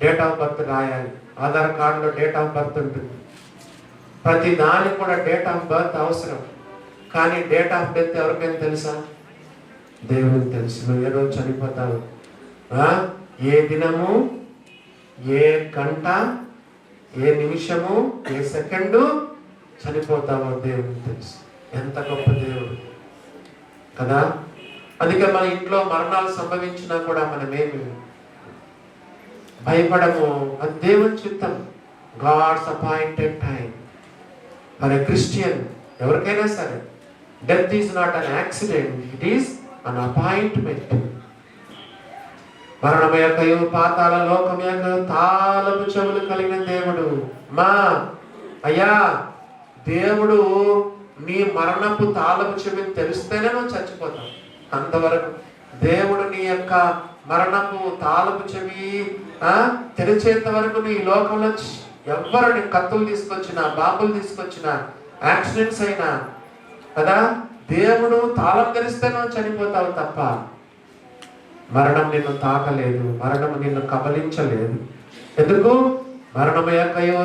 A: డేట్ ఆఫ్ బర్త్ రాయాలి. ఆధార్ కార్డులో డేట్ ఆఫ్ బర్త్ ఉంటుంది. ప్రతి దానికి కూడా డేట్ ఆఫ్ బర్త్ అవసరం. కానీ డేట్ ఆఫ్ డెత్ ఎవరికైనా తెలుసా? దేవునికి తెలుసు. నువ్వు ఏ రోజు చనిపోతావు, ఏ దినము, ఏ గంట, ఏ నిమిషము, ఏ సెకండు చనిపోతావో దేవునికి తెలుసు. ఎంత గొప్ప దేవుడు కదా. అందుకే మన ఇంట్లో మరణాలు సంభవించినా కూడా మనమేమి భయపడము. అది దేవుని చిత్తం. God's appointed time for a Christian. ఎవరికైనా సరే death is not an accident, it is an appointment. మరణం యొక్కయు పాతాళ లోకం యొక్క తాళపు చెవులు కలిగిన దేవుడు. అయ్యా, దేవుడు నీ మరణపు తాళపు చెవిని తెలిస్తేనే నువ్వు చచ్చిపోతావు. అంతవరకు దేవుడు నీ యొక్క మరణపు తాళపు చెవి తెరిచేంత వరకు నీ లోకంలో ఎవరిని కత్తులు తీసుకొచ్చినా, బాంబులు తీసుకొచ్చినా, యాక్సిడెంట్స్ అయినా కదా, దేవుడు తాళం తెరిస్తే నువ్వు చనిపోతావు తప్ప మరణం నిన్ను తాకలేదు, మరణం నిన్ను కబలించలేదు. ఎందుకు? మరణం యొక్కయు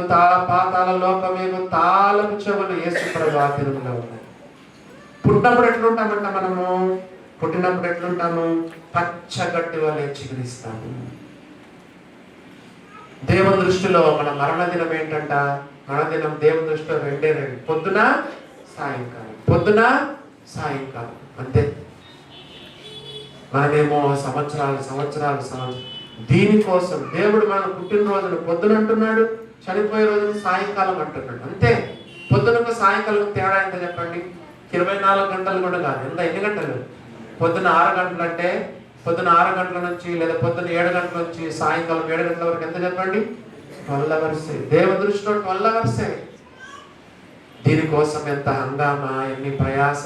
A: పాతాళ లోకం యొక్క తాళపు చెవులు యేసు ప్రభువు ఆధీనంలో ఉన్నాయి. పుట్టినప్పుడు ఎట్లుంటామంట మనము? పుట్టినప్పుడు ఎట్లుంటాము? పచ్చగడ్డి వలె చిగురిస్తాము. దేవుని దృష్టిలో మన మరణ దినం ఏంటంట? మరణదినం దేవుని దృష్టిలో రెండే రెండు, పొద్దున సాయంకాలం, పొద్దున సాయంకాలం, అంతే. మనమేమో సంవత్సరాలు దీనికోసం దేవుడు మన పుట్టినరోజును పొద్దున అంటున్నాడు, చనిపోయే రోజును సాయంకాలం అంటున్నాడు, అంతే. పొద్దునకు సాయంకాలం తేడా ఎంత చెప్పండి? 24 గంటలు కూడా కాదు. ఎన్ని గంటలు? పొద్దున 6 గంటలు అంటే పొద్దున 6 గంటల నుంచి లేదా పొద్దున 7 గంటల నుంచి సాయంకాలం 7 గంటల వరకు ఎంత చెప్పండి? 12 అవర్స్. దేవుని దృష్టిలో 12 అవర్సే. దీనికోసం ఎంత హంగామా, ఎన్ని ప్రయాస.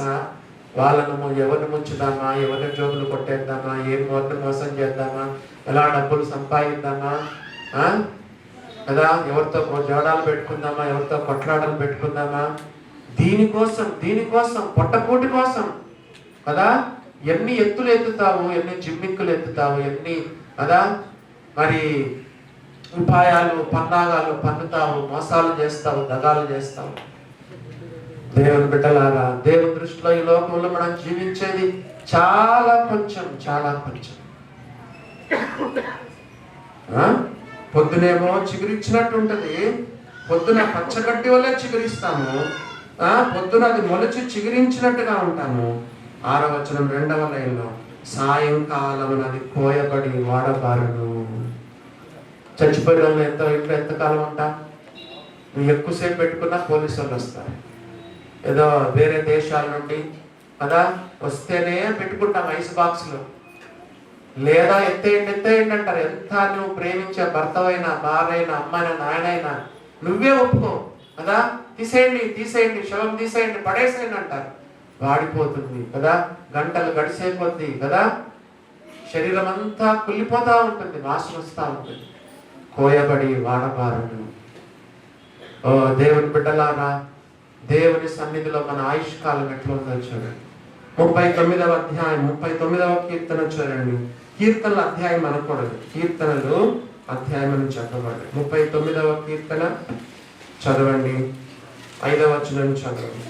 A: వాళ్ళను ఎవరిని ముంచుదామా, ఎవరిని జోగులు కొట్టేద్దామా, ఎవరిని మోసం చేద్దామా, ఎలా డబ్బులు సంపాదిద్దామా, కదా, ఎవరితో జోడాలు పెట్టుకుందామా, ఎవరితో కొట్లాటలు పెట్టుకుందామా, దీనికోసం పొట్టపూటి కోసం కదా. ఎన్ని ఎత్తులు ఎత్తుతావు, ఎన్ని జిమ్మిక్కులు ఎత్తుతావు, ఎన్ని కదా మరి ఉపాయాలు పన్నాగాలు పన్నుతావు, మోసాలు చేస్తావు, దగాలు చేస్తావు. దేవుని బిడ్డలారా, దేవుని దృష్టిలో ఈ లోకంలో మనం జీవించేది చాలా కొంచెం. పొద్దునేమో చిగురిచ్చినట్టు ఉంటది, పొద్దున పచ్చగడ్డి వల్లే చిగురిస్తాము, పొద్దున అది మొలిచి చిగురించినట్టుగా ఉంటాము. 6వ వచనం 2వ లైన్లో, సాయంకాలం అది కోయబడి వాడబారును. చచ్చిపోయిన వాళ్ళు ఎంతకాలం ఉంటా? నువ్వు ఎక్కువసేపు పెట్టుకున్నా పోలీసు వాళ్ళు వస్తారు. ఏదో వేరే దేశాల నుండి కదా వస్తేనే పెట్టుకుంటాం ఐస్ బాక్స్లో, లేదా ఎత్తేయండి అంటారు. ఎంత నువ్వు ప్రేమించే భర్తవైనా, భార్యైనా, అమ్మాయినా, నాయనైనా నువ్వే ఒప్పుకో కదా, తీసేయండి శవం తీసేయండి, పడేసేయండి అంటారు. వాడిపోతుంది కదా, గంటలు గడిసే కొద్దీ కదా శరీరం అంతా కుళ్ళిపోతా ఉంటుంది, వాసన వస్తూ ఉంటుంది. కోయబడి వాడబారును. ఓ దేవుని బిడ్డలారా, దేవుని సన్నిధిలో మన ఆయుష్కాలం ఎట్లా ఉందో చూడండి. 39వ అధ్యాయం 39వ కీర్తన చూడండి. కీర్తనల అధ్యాయం అనకూడదు, కీర్తనలు అధ్యాయం అని చెప్పబడి. 39వ కీర్తన చదవండి, 5వ వచనం చదవండి,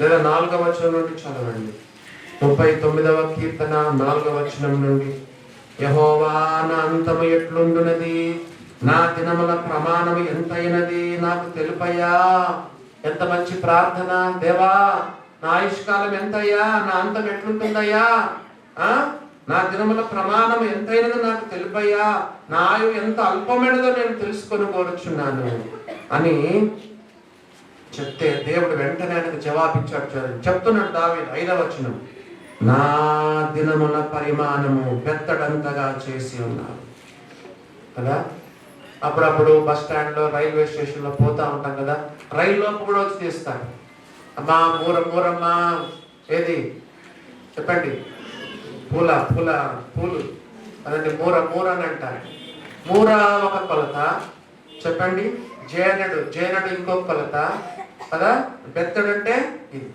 A: లేదా 4వ వచనం నుండి చదవండి. 39వ కీర్తన 4వ వచనం నుండి, యెహోవా నా అంతము ఎట్లుండునది, నా దినముల ప్రమాణము ఎంతైనది నాకు తెలుపయ్యా. ఎంత మంచి ప్రార్థన! దేవా, నా ఆయుష్కాలం ఎంతయ్యా, నా అంతం ఎట్లుంటుందయ్యా, నా దినముల ప్రమాణం ఎంతైనదో నాకు తెలుపయ్యా, నా ఆయువు ఎంత అల్పమైనదో నేను తెలుసుకొని కోరుచున్నాను అని చెప్తే దేవుడు వెంటనే ఆయనకు జవాబిచ్చాడు. చూడండి, చెప్తున్నాడు దావీదు 5వ వచనం, నా దినముల పరిమాణము బెత్తడంతగా చేసి ఉన్నారు కదా. అప్పుడప్పుడు బస్ స్టాండ్లో, రైల్వే స్టేషన్లో పోతా ఉంటాం కదా, రైల్లో కూడా వచ్చి తీస్తారు. అమ్మా మూరమ్మా, ఏది చెప్పండి, పూలు అదండి, మూర అని అంటారు. మూర ఒక కొలత చెప్పండి, జేనడు ఇంకొక కొలత కదా. బెత్తడంటే ఇది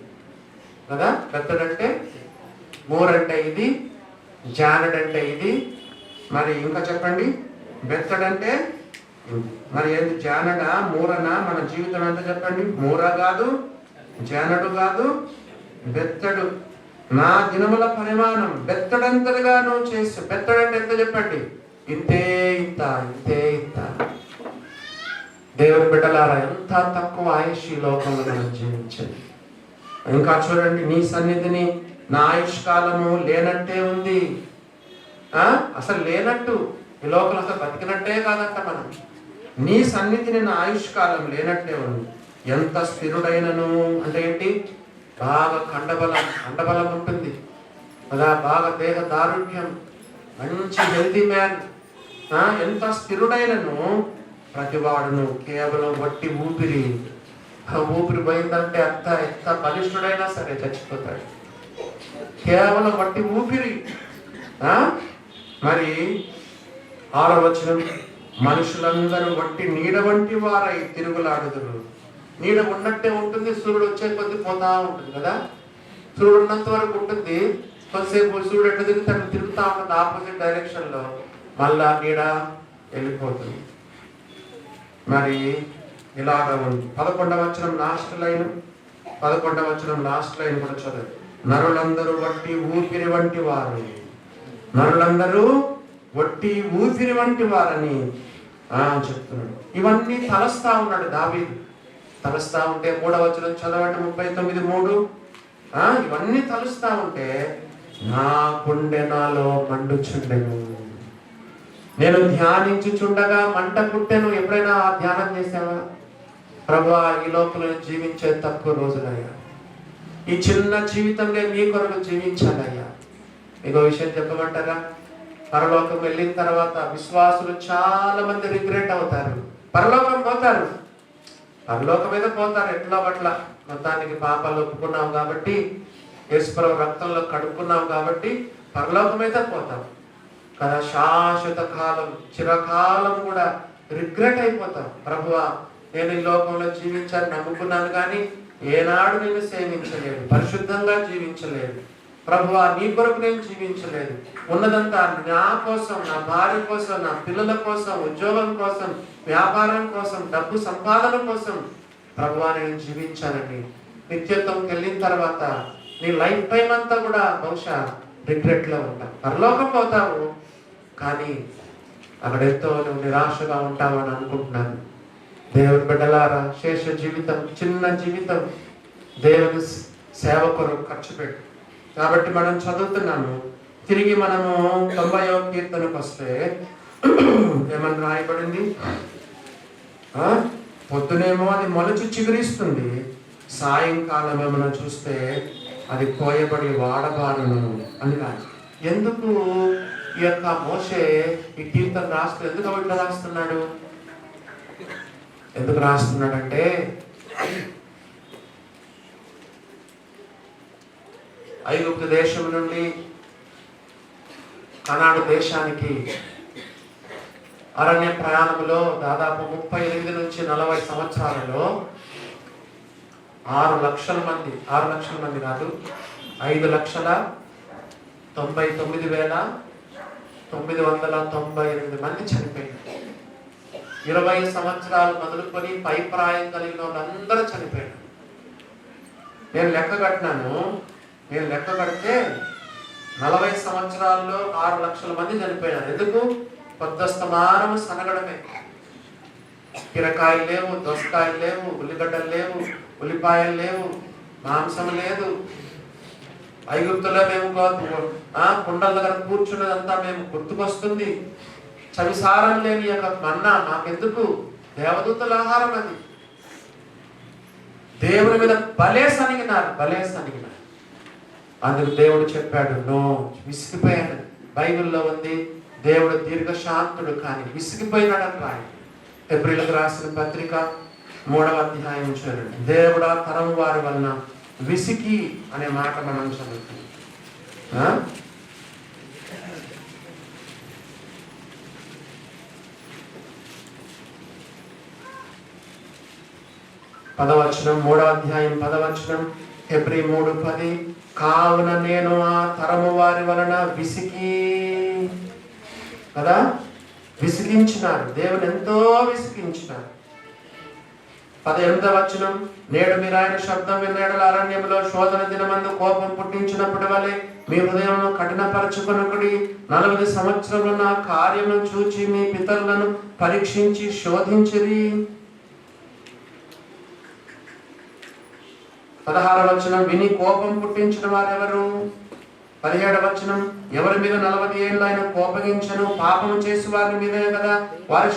A: కదా, బెత్తడంటే మూరంటే ఇది, జానడంటే ఇది, మరి ఇంకా చెప్పండి బెత్తడంటే మరి ఏంటి? జానడా మూరనా? మన జీవితం అంతా చెప్పండి. మూర కాదు, జానడు కాదు, బెత్తడు. నా దినముల పరిమాణం బెత్తడంతగా నువ్వు చేసు. బెత్తడంటే ఎంత చెప్పండి? ఇంతే ఇంత. దేవుని బిడ్డలారా, ఎంత తక్కువ ఆయుష్ ఈ లోకంలో మనం జీవించండి. ఇంకా చూడండి, నీ సన్నిధిని నా ఆయుష్ కాలము లేనట్టే ఉంది. అసలు లేనట్టు, ఈ లోకంలో అసలు బతికినట్టే కాదంట మనం. నీ సన్నిధిని నా ఆయుష్ కాలం లేనట్టే ఉంది. ఎంత స్థిరుడైనను అంటే ఏంటి? బాగా కండబలం ఉంటుంది కదా, బాగా దేహ దారుఢ్యం, మంచి హెల్తీ మ్యాన్. ఎంత స్థిరుడైనను ప్రతివాడును కేవలం వట్టి ఊపిరి పోయిందంటే ఎంత బలిష్ఠుడైనా సరే చచ్చిపోతాడు. కేవలం వట్టి ఊపిరి. మరి 6వ వచనం, మనుషులందరూ వట్టి నీడ వంటి వారై తిరుగులాడుదురు. నీడ ఉన్నట్టే ఉంటుంది, సూర్యుడు వచ్చే కొద్ది పోతా ఉంటుంది కదా. సూర్యుడు ఉన్నంత వరకు ఉంటుంది, కొద్దిసేపు సూర్యుడు ఎట్లా తిరుగుతూ ఉంటుంది ఆపోజిట్ డైరెక్షన్ లో, మళ్ళా నీడ వెళ్ళిపోతుంది. మరి ఇలాగ ఉంది. 11వ వచనం లాస్ట్ లైన్, 11వ వచనం లాస్ట్ లైన్ కూడా చదువు. నరులందరూ వట్టి ఊపిరి వంటి వారు, నరులందరూ వట్టి ఊపిరి వంటి వారని చెప్తున్నాడు. ఇవన్నీ తలస్తా ఉన్నాడు దావీదు. తలస్తా ఉంటే 3వ వచనం చదవండి, 39:3. ఇవన్నీ తలుస్తా ఉంటే నా గుండె నాలో మండుచుండెను, నేను ధ్యానించుచుండగా మంట పుట్టెను. ఎప్పుడైనా ధ్యానం చేసావా? ప్రభువా, ఈ లోపల జీవించే తక్కువ రోజులయ్యా, ఈ చిన్న జీవితంలో నీ కొరకు జీవించాలయ్యా. మీకు విషయం చెప్పమంటారా? పరలోకం వెళ్ళిన తర్వాత విశ్వాసులు చాలా మంది రిగ్రెట్ అవుతారు. పరలోకం పోతారు, పరలోకం మీద పోతారు. ఎట్లా పట్ల మొత్తానికి పాపాలు ఒప్పుకున్నాం కాబట్టి, యేసుప్రభు రక్తంలో కడుక్కున్నాం కాబట్టి పరలోకం మీద పోతాం కదా. శాశ్వత కాలం, చిరకాలం కూడా రిగ్రెట్ అయిపోతాం. ప్రభువా, నేను ఈ లోకంలో జీవించాలని నమ్ముకున్నాను కానీ ఏనాడు నేను సేవించలేదు, పరిశుద్ధంగా జీవించలేదు. ప్రభువా, నీ కొరకు నేను జీవించలేదు. ఉన్నదంతా నా కోసం, నా భార్య కోసం, నా పిల్లల కోసం, ఉద్యోగం కోసం, వ్యాపారం కోసం, డబ్బు సంపాదన కోసం ప్రభువా నేను జీవించాలని నిత్యత్వంకి వెళ్ళిన తర్వాత నీ లైఫ్ టైం అంతా కూడా బహుశా రిగ్రెట్లో ఉంటావు. పరలోకం పోతావు కానీ అక్కడ ఎంతో నువ్వు నిరాశగా ఉంటావు అని అనుకుంటున్నాను. దేవుని బిడ్డలారా, శేష జీవితం, చిన్న జీవితం దేవుని సేవ కొరకు ఖర్చు పెట్టు. కాబట్టి మనం చదువుతున్నాము. తిరిగి మనము 90వ కీర్తనకు వస్తే ఏమని రాయబడింది? పొద్దునేమో అది మొలచి చిగురిస్తుంది, సాయంకాలం ఏమైనా చూస్తే అది కోయబడి వాడబారును అని రాసి. ఎందుకు ఈ యొక్క మోషే ఈ కీర్తన రాస్తూ ఎందుకు ఇట్లా రాస్తున్నాడు? ఎందుకు రాస్తున్నాడంటే ఐగుప్తు దేశం నుండి కనాను దేశానికి అరణ్య ప్రయాణంలో దాదాపు 38 నుంచి 40 సంవత్సరాలలో 6 లక్షల మంది కాదు, 5,99,998 మంది చనిపోయారు. 20 సంవత్సరాలు మొదలుకొని పై ప్రాయం కలిగిన వాళ్ళందరూ చనిపోయారు. నేను లెక్క కడితే 40 సంవత్సరాల్లో 6 లక్షల మంది చనిపోయారు. ఎందుకు? పొద్దస్తమానము సనగడమే. కిరకాయలు లేవు, దోసకాయలు లేవు, ఉల్లిగడ్డలు లేవు, ఉల్లిపాయలు లేవు, మాంసం లేదు. ఐగుప్తులో మేము కుండల దగ్గర కూర్చున్నదంతా మేము గుర్తుకొస్తుంది. చవిసారం లేని యొక్క మన్నా మాకెందుకు? దేవదూతల ఆహారం అది. దేవుని మీద భలే సనిగినారు. అందుకు దేవుడు చెప్పాడు, నో, విసిగిపోయాను. బైబిల్లో ఉంది, దేవుడు దీర్ఘశాంతుడు కానీ విసిగిపోయినాడని రాయి. ఏప్రిల్కి రాసిన పత్రిక 3వ అధ్యాయం చూడండి. దేవుడు ఆ తరం వారి వలన విసిగి అనే మాట మనం చదువుతున్నాం. 10వ వచనం, 3వ అధ్యాయం 10వ వచనం, హెబ్రీ 3:10. కావున నేను ఆ తరము వారి వలన విసిగించినారు. దేవుని ఎంతో విసిగించినారు. 18వ వచనం, నేడు మీరు ఆయన శబ్దం వినేడల అరణ్యంలో శోధన దినమందు కోపం పుట్టించినప్పుడు వలె మీ హృదయమును కఠినపరచుకొనకుడి. 40 సంవత్సరములు నా కార్యమును చూచి మీ పితరులను పరీక్షించి శోధించిరి. 16వ వచనం, విని కోపం పుట్టించిన వారెవరు? 17వ వచనం, ఎవరి మీద 40 ఏళ్ళు ఆయన కోపగించను? పాపము చేసి వారి మీదే కదా వారి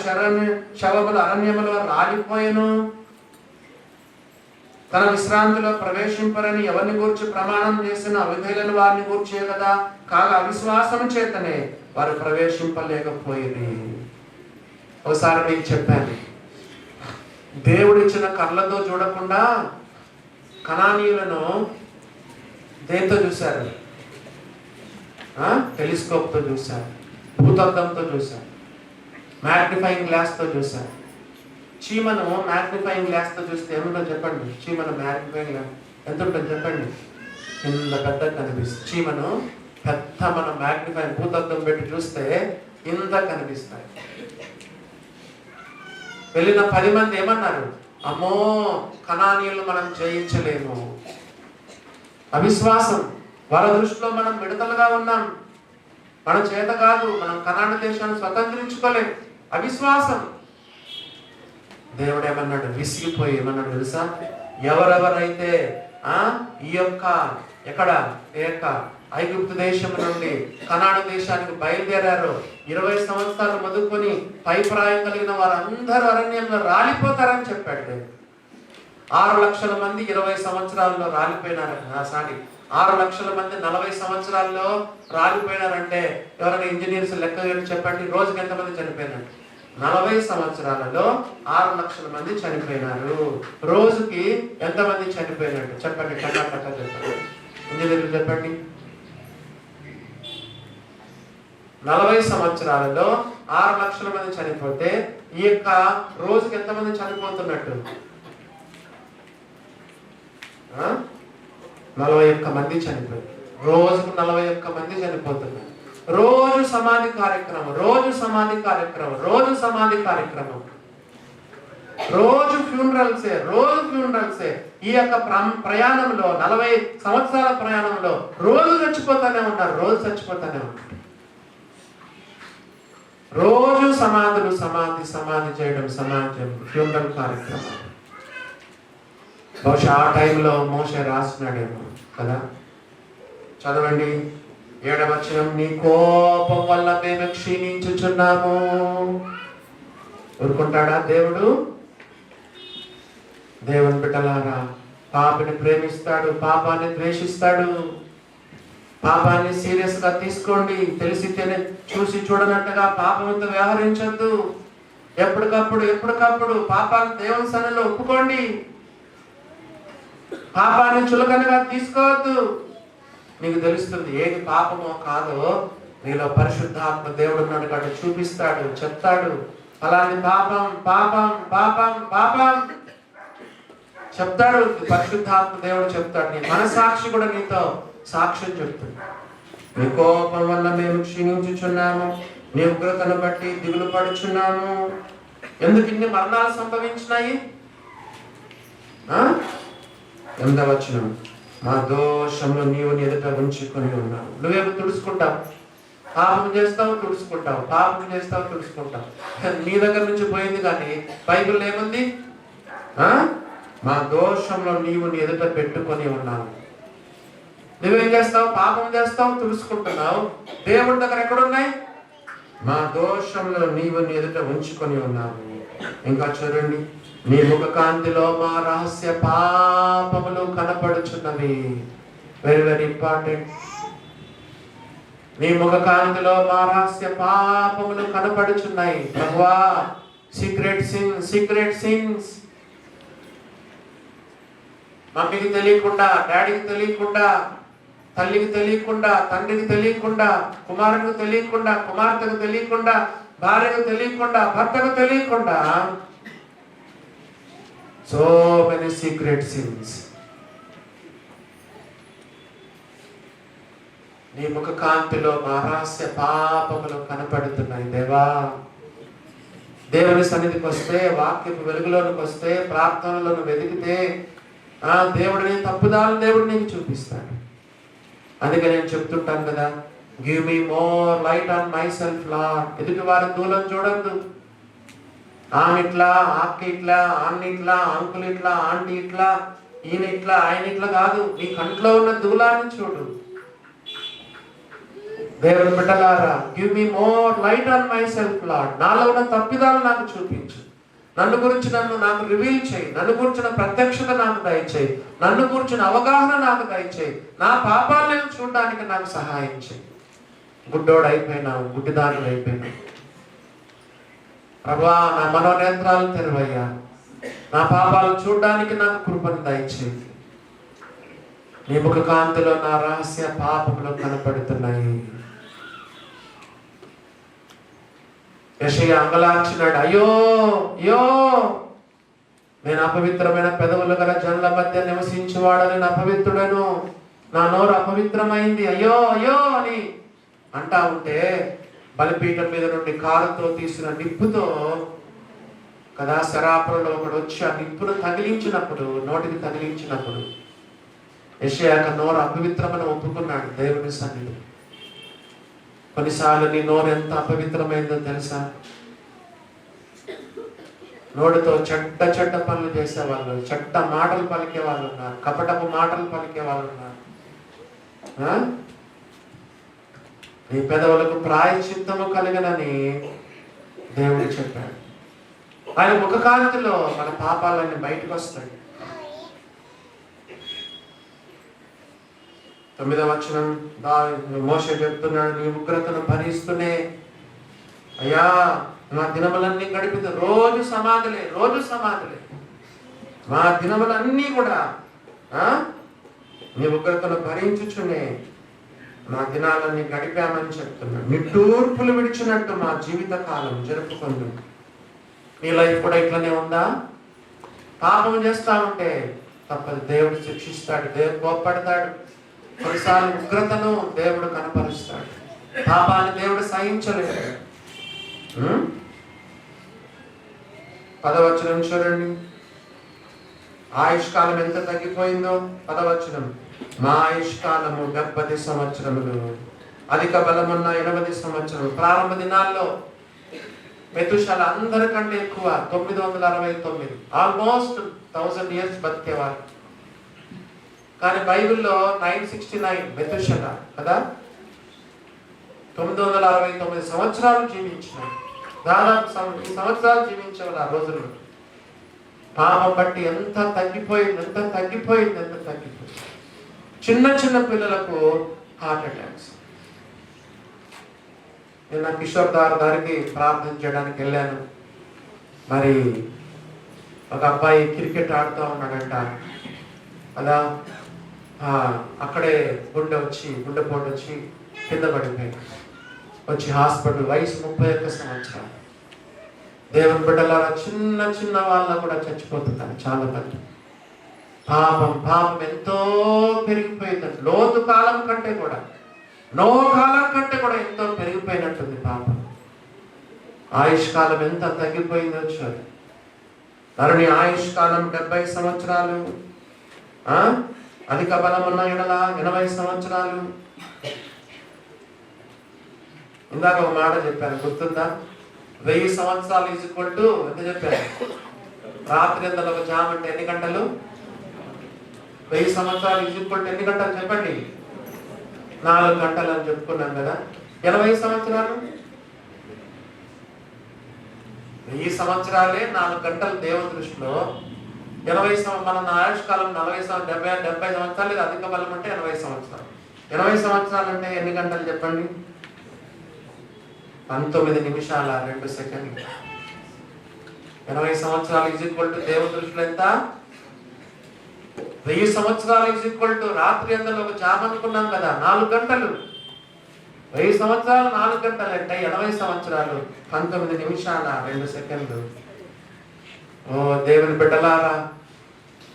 A: శవములు అరణ్యములో రాలిపోయెను. తన విశ్రాంతిలో ప్రవేశింపరని ఎవరిని గూర్చి ప్రమాణం చేసిన? అవిధేయులను వారిని గూర్చే కదా. కాగా అవిశ్వాసం చేతనే వారు ప్రవేశింపలేకపోయింది. ఒకసారి మీకు చెప్పాను, దేవుడిచ్చిన కళ్ళతో చూడకుండా కనానీయులను దేంతో చూశారు? టెలిస్కోప్తో చూశారు, భూతద్దంతో చూశారు, మ్యాగ్నిఫైయింగ్ గ్లాస్తో చూశారు. చీమను మ్యాగ్నిఫైయింగ్ గ్లాస్తో చూస్తే ఏముందో చెప్పండి? చీమను మ్యాగ్నిఫైయింగ్ గ్లాస్ ఎంత ఉంటుంది చెప్పండి? ఇంత పెద్ద కనిపిస్తుంది. చీమను పెద్ద మనం మ్యాగ్నిఫైయింగ్ భూతద్దం పెట్టి చూస్తే ఇంత కనిపిస్తాయి. వెళ్ళిన 10 మంది ఏమన్నారు? అమ్మో, కనానీయులు మనం జయించలేము. అవిశ్వాసం. వాళ్ళ దృష్టిలో మనం విడతలుగా ఉన్నాం, మన చేత కాదు, మనం కనాన దేశాన్ని స్వతంత్రించుకోలేము. అవిశ్వాసం. దేవుడు ఏమన్నాడు, విసిగిపోయి ఏమన్నాడు తెలుసా, ఎవరెవరైతే ఈ యొక్క ఎక్కడ ఐగుప్తు దేశం నుండి కనాను దేశానికి బయలుదేరారో 20 సంవత్సరాలు మొదలుకొని పైప్రాయం కలిగిన వారందరూ అరణ్యంలో రాలిపోతారని చెప్పాడు. 6 లక్షల మంది 20 సంవత్సరాల్లో రాలిపోయినారు. 6 లక్షల మంది 40 సంవత్సరాల్లో రాలిపోయినారంటే ఎవరైనా ఇంజనీర్స్ లెక్క చెప్పండి, రోజుకి ఎంతమంది చనిపోయినారు? 40 సంవత్సరాలలో 6 లక్షల మంది చనిపోయినారు. రోజుకి ఎంతమంది చనిపోయినట్టు చెప్పండి, టకా చెప్పండి, ఇంజనీర్లు చెప్పండి. 40 సంవత్సరాలలో 6 లక్షల మంది చనిపోతే ఈ యొక్క రోజుకి ఎంతమంది చనిపోతున్నట్టు? 41 మంది చనిపోయారు. రోజుకు 41 మంది చనిపోతున్నారు. రోజు సమాధి కార్యక్రమం, రోజు ఫ్యూనరల్సే. ఈ యొక్క ప్రయాణంలో 40 సంవత్సరాల ప్రయాణంలో రోజు చచ్చిపోతానే ఉన్నారు. రోజు సమాధులు, సమాధి చేయడం, సమాజం, ఫ్యూనరల్ కార్యక్రమం. బహుశా ఆ టైంలో మోషే రాసినాడేమో కదా. చదవండి 7వ వచనం, నీ కోపం వల్ల మేము క్షీణించుచున్నాము. ఊరుకుంటాడా దేవుడు? దేవుని బిడ్డలారా, పాపిని ప్రేమిస్తాడు, పాపాన్ని ద్వేషిస్తాడు. పాపాన్ని సీరియస్ గా తీసుకోండి. తెలిసి చూసి చూడనట్టుగా పాపంతో వ్యవహరించొద్దు. ఎప్పటికప్పుడు పాపాన్ని దేవుని సన్నిధిలో ఒప్పుకోండి. పాపాన్ని చులకనగా తీసుకోవద్దు. నీకు తెలుస్తుంది ఏది పాపమో కాదో. నీలో పరిశుద్ధాత్మ దేవుడు ఉన్నాడు కాబట్టి చూపిస్తాడు, చెప్తాడు. అలాంటి పాపం చెప్తాడు. పరిశుద్ధాత్మ దేవుడు చెప్తాడు. నీ మనసాక్షి కూడా నీతో సాక్ష్యం చెప్తుంది. నీ కోపం వల్ల మేము క్షీణించుచున్నాము, నీ ఉగ్రతను బట్టి దిగులు పడుచున్నాము. ఎందుకు ఇన్ని మరణాలు సంభవించినాయి? 8వ వచనం, మా దోషంలో నీవు ఎదుట ఉంచుకొని ఉన్నావు. నువ్వేమో తుడుచుకుంటావు, పాపం చేస్తావు, తుడుచుకుంటావు. నీ దగ్గర నుంచి పోయింది. కానీ బైబిల్ ఏముంది? మా దోషంలో నీవు నీ ఎదుట పెట్టుకొని ఉన్నావు. నువ్వేం చేస్తావు? పాపం చేస్తావు, తుడుచుకుంటున్నావు. దేవుడి దగ్గర ఎక్కడున్నాయి? మా దోషంలో నీవు నీ ఎదుట ఉంచుకొని ఉన్నావు. ఇంకా చూడండి, నీ ముఖ కాంతిలో మా రహస్య పాపములు కనపడుచున్నవి. Very very important. నీ ముఖ కాంతిలో మా రహస్య పాపములు కనపడుచున్నాయి. ప్రభువా, సీక్రెట్ సిన్స్ మమ్మీకి తెలియకుండా, డాడీకి తెలియకుండా, తల్లికి తెలియకుండా, తండ్రికి తెలియకుండా, కుమారుడికి తెలియకుండా, కుమార్తెకు తెలియకుండా, భార్యకు తెలియకుండా, భర్తకు తెలియకుండా, సో మెనీ సీక్రెట్ సిన్స్. నీ ముఖ కాంతిలో మా రహస్య పాపములు కనపడుతున్నాయి. దేవా, దేవుని సన్నిధికి వస్తే, వాక్యపు వెలుగులోనికి వస్తే, ప్రార్థనలను వెతికితే దేవుడిని తప్పుదాలు దేవుడు నీకు చూపిస్తాడు. అందుకే నేను చెప్తుంటాను కదా, give me more light on my self lord. ఎదుటి వారి దూలం చూడద్దు. ఆమె ఇట్లా, ఆక్క ఇట్లా, అన్న ఇట్లా, అంకుల్ ఇట్లా, ఆంటీ ఇట్లా, ఈయన ఇట్లా, ఆయన ఇట్లా కాదు. నీ కంట్లో ఉన్న దూలాన్ని చూడు. దేవుని బిడ్డలారా, give me more light on my self lord. నాలో ఉన్న తప్పిదాలు నాకు చూపించు. నన్ను గురించి నాకు రివీల్ చేయి. నన్ను గురించిన ప్రత్యక్షత నాకు దయచేయి. నన్ను గురించిన అవగాహన నాకు దయచేయి. నా పాపాలను చూడడానికి నాకు సహాయం చేయి. గుడ్డోడు అయిపోయినావు, గుడ్డిదారులు అయిపోయినావు. ప్రభా, నా మనోనేత్రాలు తెరవయ్యా. నా పాపాలు చూడడానికి నాకు కృపను దయచేయి. నీ ముఖ కాంతిలో నా రహస్య పాపములు కనపడుతున్నాయి. యెషయా అంగలార్చినాడు, అయ్యో అయ్యో, నేను అపవిత్రమైన పెదవులు గల జనుల మధ్య నివసించువాడని అపవిత్రుడను, నా నోరు అపవిత్రమైంది, అయ్యో అయ్యో అని అంటా ఉంటే, బలిపీఠం మీద నుండి కారుతో తీసిన నిప్పుతో కదా శరాపురంలో ఒకడు వచ్చి ఆ నిప్పును తగిలించినప్పుడు, నోటికి తగిలించినప్పుడు యెషయా నోరు అపవిత్రమని ఒప్పుకున్నాడు దేవుని సన్నిధిలో. కొన్నిసార్లు నీ నోరు ఎంత అపవిత్రమైందో తెలుసా? నోటితో చెడ్డ చెడ్డ పనులు చేసేవాళ్ళు, చెడ్డ మాటలు పలికే వాళ్ళు ఉన్నారు, కపటపు మాటలు పలికే వాళ్ళు ఉన్నారు. నీ పెదవులకు ప్రాయశ్చిత్తము కలగనని దేవుడు చెప్పాడు. ఆయన ముఖకాంతిలో మన పాపాలన్నీ బయటకు వస్తాయి. 9వ వచనం మోషే చెప్తున్నాడు, నీ ఉగ్రతను భరిస్తూనే అయ్యా మా దినములన్నీ గడిపితే రోజు సమాధులే మా దినములన్నీ కూడా నీ ఉగ్రతను భరించుచునే మా దినాలన్నీ గడిపామని చెప్తున్నాడు. నిట్టూర్పులు విడిచినట్టు మా జీవిత కాలం జరుపుకుంది. నీ లైఫ్ కూడా ఇట్లనే ఉందా? పాపం చేస్తా ఉంటే తప్పదు, దేవుడు శిక్షిస్తాడు, దేవుడు కోప్పడతాడు. కొన్నిసార్లు ఉగ్రతను దేవుడు కనపరుస్తాడు, పాపాన్ని దేవుడు సహించలేడు. 10వ వచనం చూడండి, ఆయుష్కాలం ఎంత తగ్గిపోయిందో. 10వ వచనం, మా ఆయుష్కాలము 70 సంవత్సరములు, అధిక బలమున్న 80 సంవత్సరములు. ప్రారంభ దినాల్లో మెతుషల అందరికంటే ఎక్కువ 969, ఆల్మోస్ట్ 1000 years బతికేవారు. కానీ బైబిల్లో 969 మెతుషల కదా, 969 సంవత్సరాలు జీవించినాడు. దాదాపు సంవత్సరాలు జీవించేవాళ్ళు ఆ రోజుల్లో. పాపం బట్టి ఎంత తగ్గిపోయింది. చిన్న చిన్న పిల్లలకు హార్ట్ అటాక్స్. నిన్న కిషోర్ దారికి ప్రార్థన చేయడానికి వెళ్ళాను. మరి ఒక అబ్బాయి క్రికెట్ ఆడుతూ ఉన్నాడంట. అలా అక్కడే గుండెపోటు వచ్చి కింద పడిపోయాడు. వచ్చి హాస్పిటల్, వయసు 31 సంవత్సరాలు. దేవుని బిడ్డలారా, చిన్న చిన్న వాళ్ళ కూడా చచ్చిపోతున్నారు చాలా మంది. పాపం ఎంతో పెరిగిపోయిందంట. లోతు కాలం కంటే కూడా, నోహు కాలం కంటే కూడా ఎంతో పెరిగిపోయినట్టుంది పాపం. ఆయుష్కాలం ఎంత తగ్గిపోయిందో చూడు. నరుని ఆయుష్కాలం 70 సంవత్సరాలు, అధిక బలం ఉన్న ఎడల 80 సంవత్సరాలు. ఇందాక ఒక మాట చెప్పాను, గుర్తుందా? 1000 సంవత్సరాలు ఈక్వల్ టు ఎంత చెప్పాను? రాత్రి ఎంతలో ఒక జామ్ అంటే ఎన్ని గంటలు? 1000 సంవత్సరాలు ఈక్వల్ టు ఎన్ని గంటలు చెప్పండి? 4 గంటలు అని చెప్పుకున్నాం కదా. 80 సంవత్సరాలు, 1000 సంవత్సరాలే 4 గంటలు దేవుని దృష్టిలో. 80 మన ఆయుష్కాలం 40 70 సంవత్సరాలు, లేదా అధిక బలం అంటే 80 సంవత్సరాలు. 80 సంవత్సరాలు అంటే ఎన్ని గంటలు చెప్పండి? 19 నిమిషాల 2 సెకండ్లు. 80 సంవత్సరాలు ఈజ్ ఈక్వల్ టు దేవుని దృష్టిలో ఎంత? 1000 సంవత్సరాలు ఈజ్ ఈక్వల్ టు రాత్రి అందరూ ఒక జామ్ అనుకున్నాం కదా, 4 గంటలు. 1000 సంవత్సరాలు 4 గంటలు అంటే 80 సంవత్సరాలు 19 నిమిషాల 2 సెకండ్లు. ఓ దేవుని బిడ్డలారా,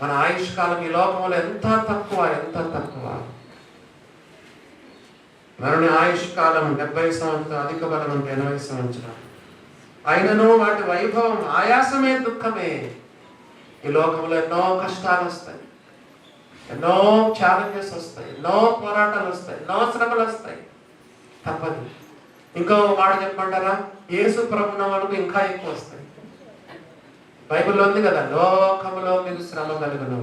A: మన ఆయుష్కాలం ఈ లోకంలో ఎంత తక్కువ. నరుని ఆయుష్కాలం 70 సంవత్సరాలు, అధిక బలం అంటే 80 సంవత్సరాలు. అయినను వాటి వైభవం ఆయాసమే, దుఃఖమే. ఈ లోకంలో ఎన్నో కష్టాలు వస్తాయి, ఎన్నో ఛాలెంజెస్ వస్తాయి, ఎన్నో పోరాటాలు వస్తాయి, ఎన్నో శ్రమలు వస్తాయి. తప్పదు. ఇంకో మాట చెప్పంటారా? యేసు ప్రభువున వరకు ఇంకా ఎక్కువ వస్తాయి. బైబిల్లో ఉంది కదా, లోకములో మీకు శ్రమ కలుగును,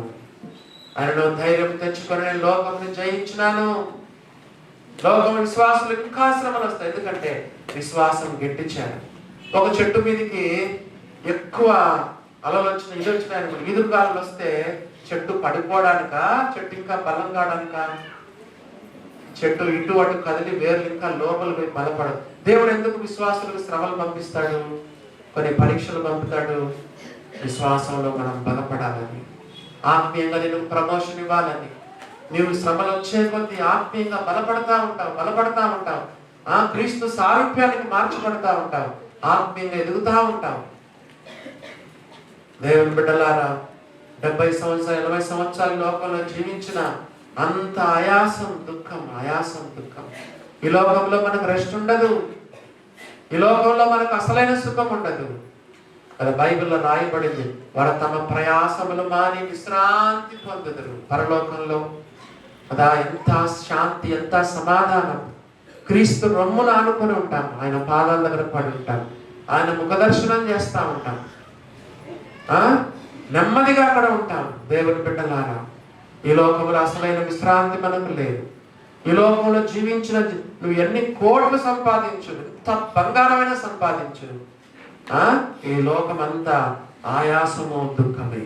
A: ఆయనను ధైర్యం తెచ్చుకొని నేను లోకముని జయించినాను. లోకం విశ్వాసులు ఇంకా శ్రమలు వస్తాయి. ఎందుకంటే విశ్వాసం గట్టించాడు. ఒక చెట్టు మీదకి ఎక్కువ అలలు వచ్చిన ఇది వచ్చినాయనుకో, ఈదురుగాలు వస్తే చెట్టు పడిపోవడానిక, చెట్టు ఇంకా బలం కావడానిక? చెట్టు ఇటు అటు కదిలి వేర్లు ఇంకా లోపల పోయి బలపడదు. దేవుడు ఎందుకు విశ్వాసులకు శ్రమలు పంపిస్తాడు? కొన్ని పరీక్షలు పంపుతాడు. విశ్వాసంలో మనం బలపడాలని, ఆత్మీయంగా నేను ప్రమోషన్ ఇవ్వాలని. నీవు శ్రమలు వచ్చే కొద్దీ ఆత్మీయంగా బలపడతా ఉంటావు. క్రీస్తు సారూప్యానికి మార్చబడతా ఉంటావు, ఆత్మీయంగా ఎదుగుతా ఉంటావు. దేవుని బిడ్డలారా, 70 సంవత్సరాలు 80 సంవత్సరాల లోకంలో జీవించిన అంత ఆయాసం దుఃఖం. ఈ లోకంలో మనకు రెస్ట్ ఉండదు, ఈ లోకంలో మనకు అసలైన సుఖం ఉండదు. కదా బైబిల్లో రాయబడింది, వారు తమ ప్రయాసములు మాని విశ్రాంతి పొందుదురు పరలోకంలో. కదా ఎంత శాంతి, ఎంత సమాధానం. క్రీస్తు రొమ్మును ఆనుకొని ఉంటాం, ఆయన పాదాల దగ్గర పడి ఉంటాం, ఆయన ముఖదర్శనం చేస్తూ ఉంటాం. నెమ్మదిగా అక్కడ ఉంటాం. దేవుని బిడ్డలారా, ఈ లోకంలో అసలైన విశ్రాంతి మనకు లేదు. ఈ లోకంలో జీవించిన నువ్వు ఎన్ని కోట్లు సంపాదించు, ఎంత బంగారమైన సంపాదించు, ఈ లోకం అంతా ఆయాసము దుఃఖమే.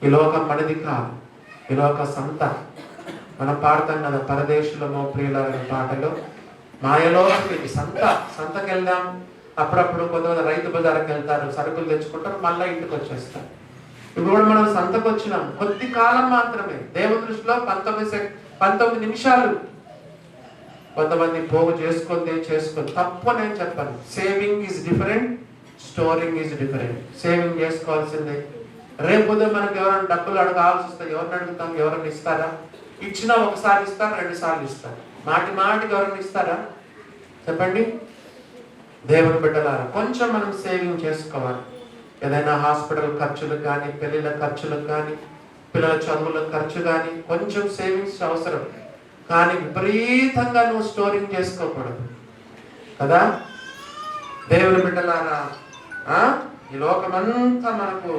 A: ఈ లోకం మనది కాదు, ఈ లోక సంత. మనం పాడతాం కదా, పరదేశులమో ప్రియులారైన పాటలో, మాయలోకం ఇది సంత. సంతకి వెళ్దాం. అప్పుడప్పుడు కొంతమంది రైతు బజార్కి వెళ్తారు, సరుకులు తెచ్చుకుంటారు, మళ్ళీ ఇంటికి వచ్చేస్తారు. ఇప్పుడు కూడా మనం సంతకు వచ్చినాం, కొద్ది కాలం మాత్రమే. దేవుని దృష్టిలో 19 నిమిషాలు. కొంతమంది పోగు చేసుకొని తప్పు నేను చెప్పాను. Saving is different, storing is different. Saving చేసుకోవాల్సిందే. రేపు మనకు ఎవరైనా డబ్బులు అడగాల్సి వస్తే ఎవరిని అడుగుతాం? ఎవరైనా ఇస్తారా? ఇచ్చినా ఒకసారి ఇస్తారు, 2 సార్లు ఇస్తారు. మాటికి ఎవరైనా ఇస్తారా? చెప్పండి. దేవుని బిడ్డలారా, కొంచెం మనం సేవింగ్ చేసుకోవాలి. ఏదైనా హాస్పిటల్ ఖర్చులకు కానీ, పెళ్లిళ్ళ ఖర్చులకు కానీ, పిల్లల చదువుల ఖర్చు కానీ కొంచెం సేవింగ్స్ అవసరం. కానీ విపరీతంగా నువ్వు స్టోరింగ్ చేసుకోకూడదు కదా. దేవుని బిడ్డలారా, ఈ లోకమంతా మనకు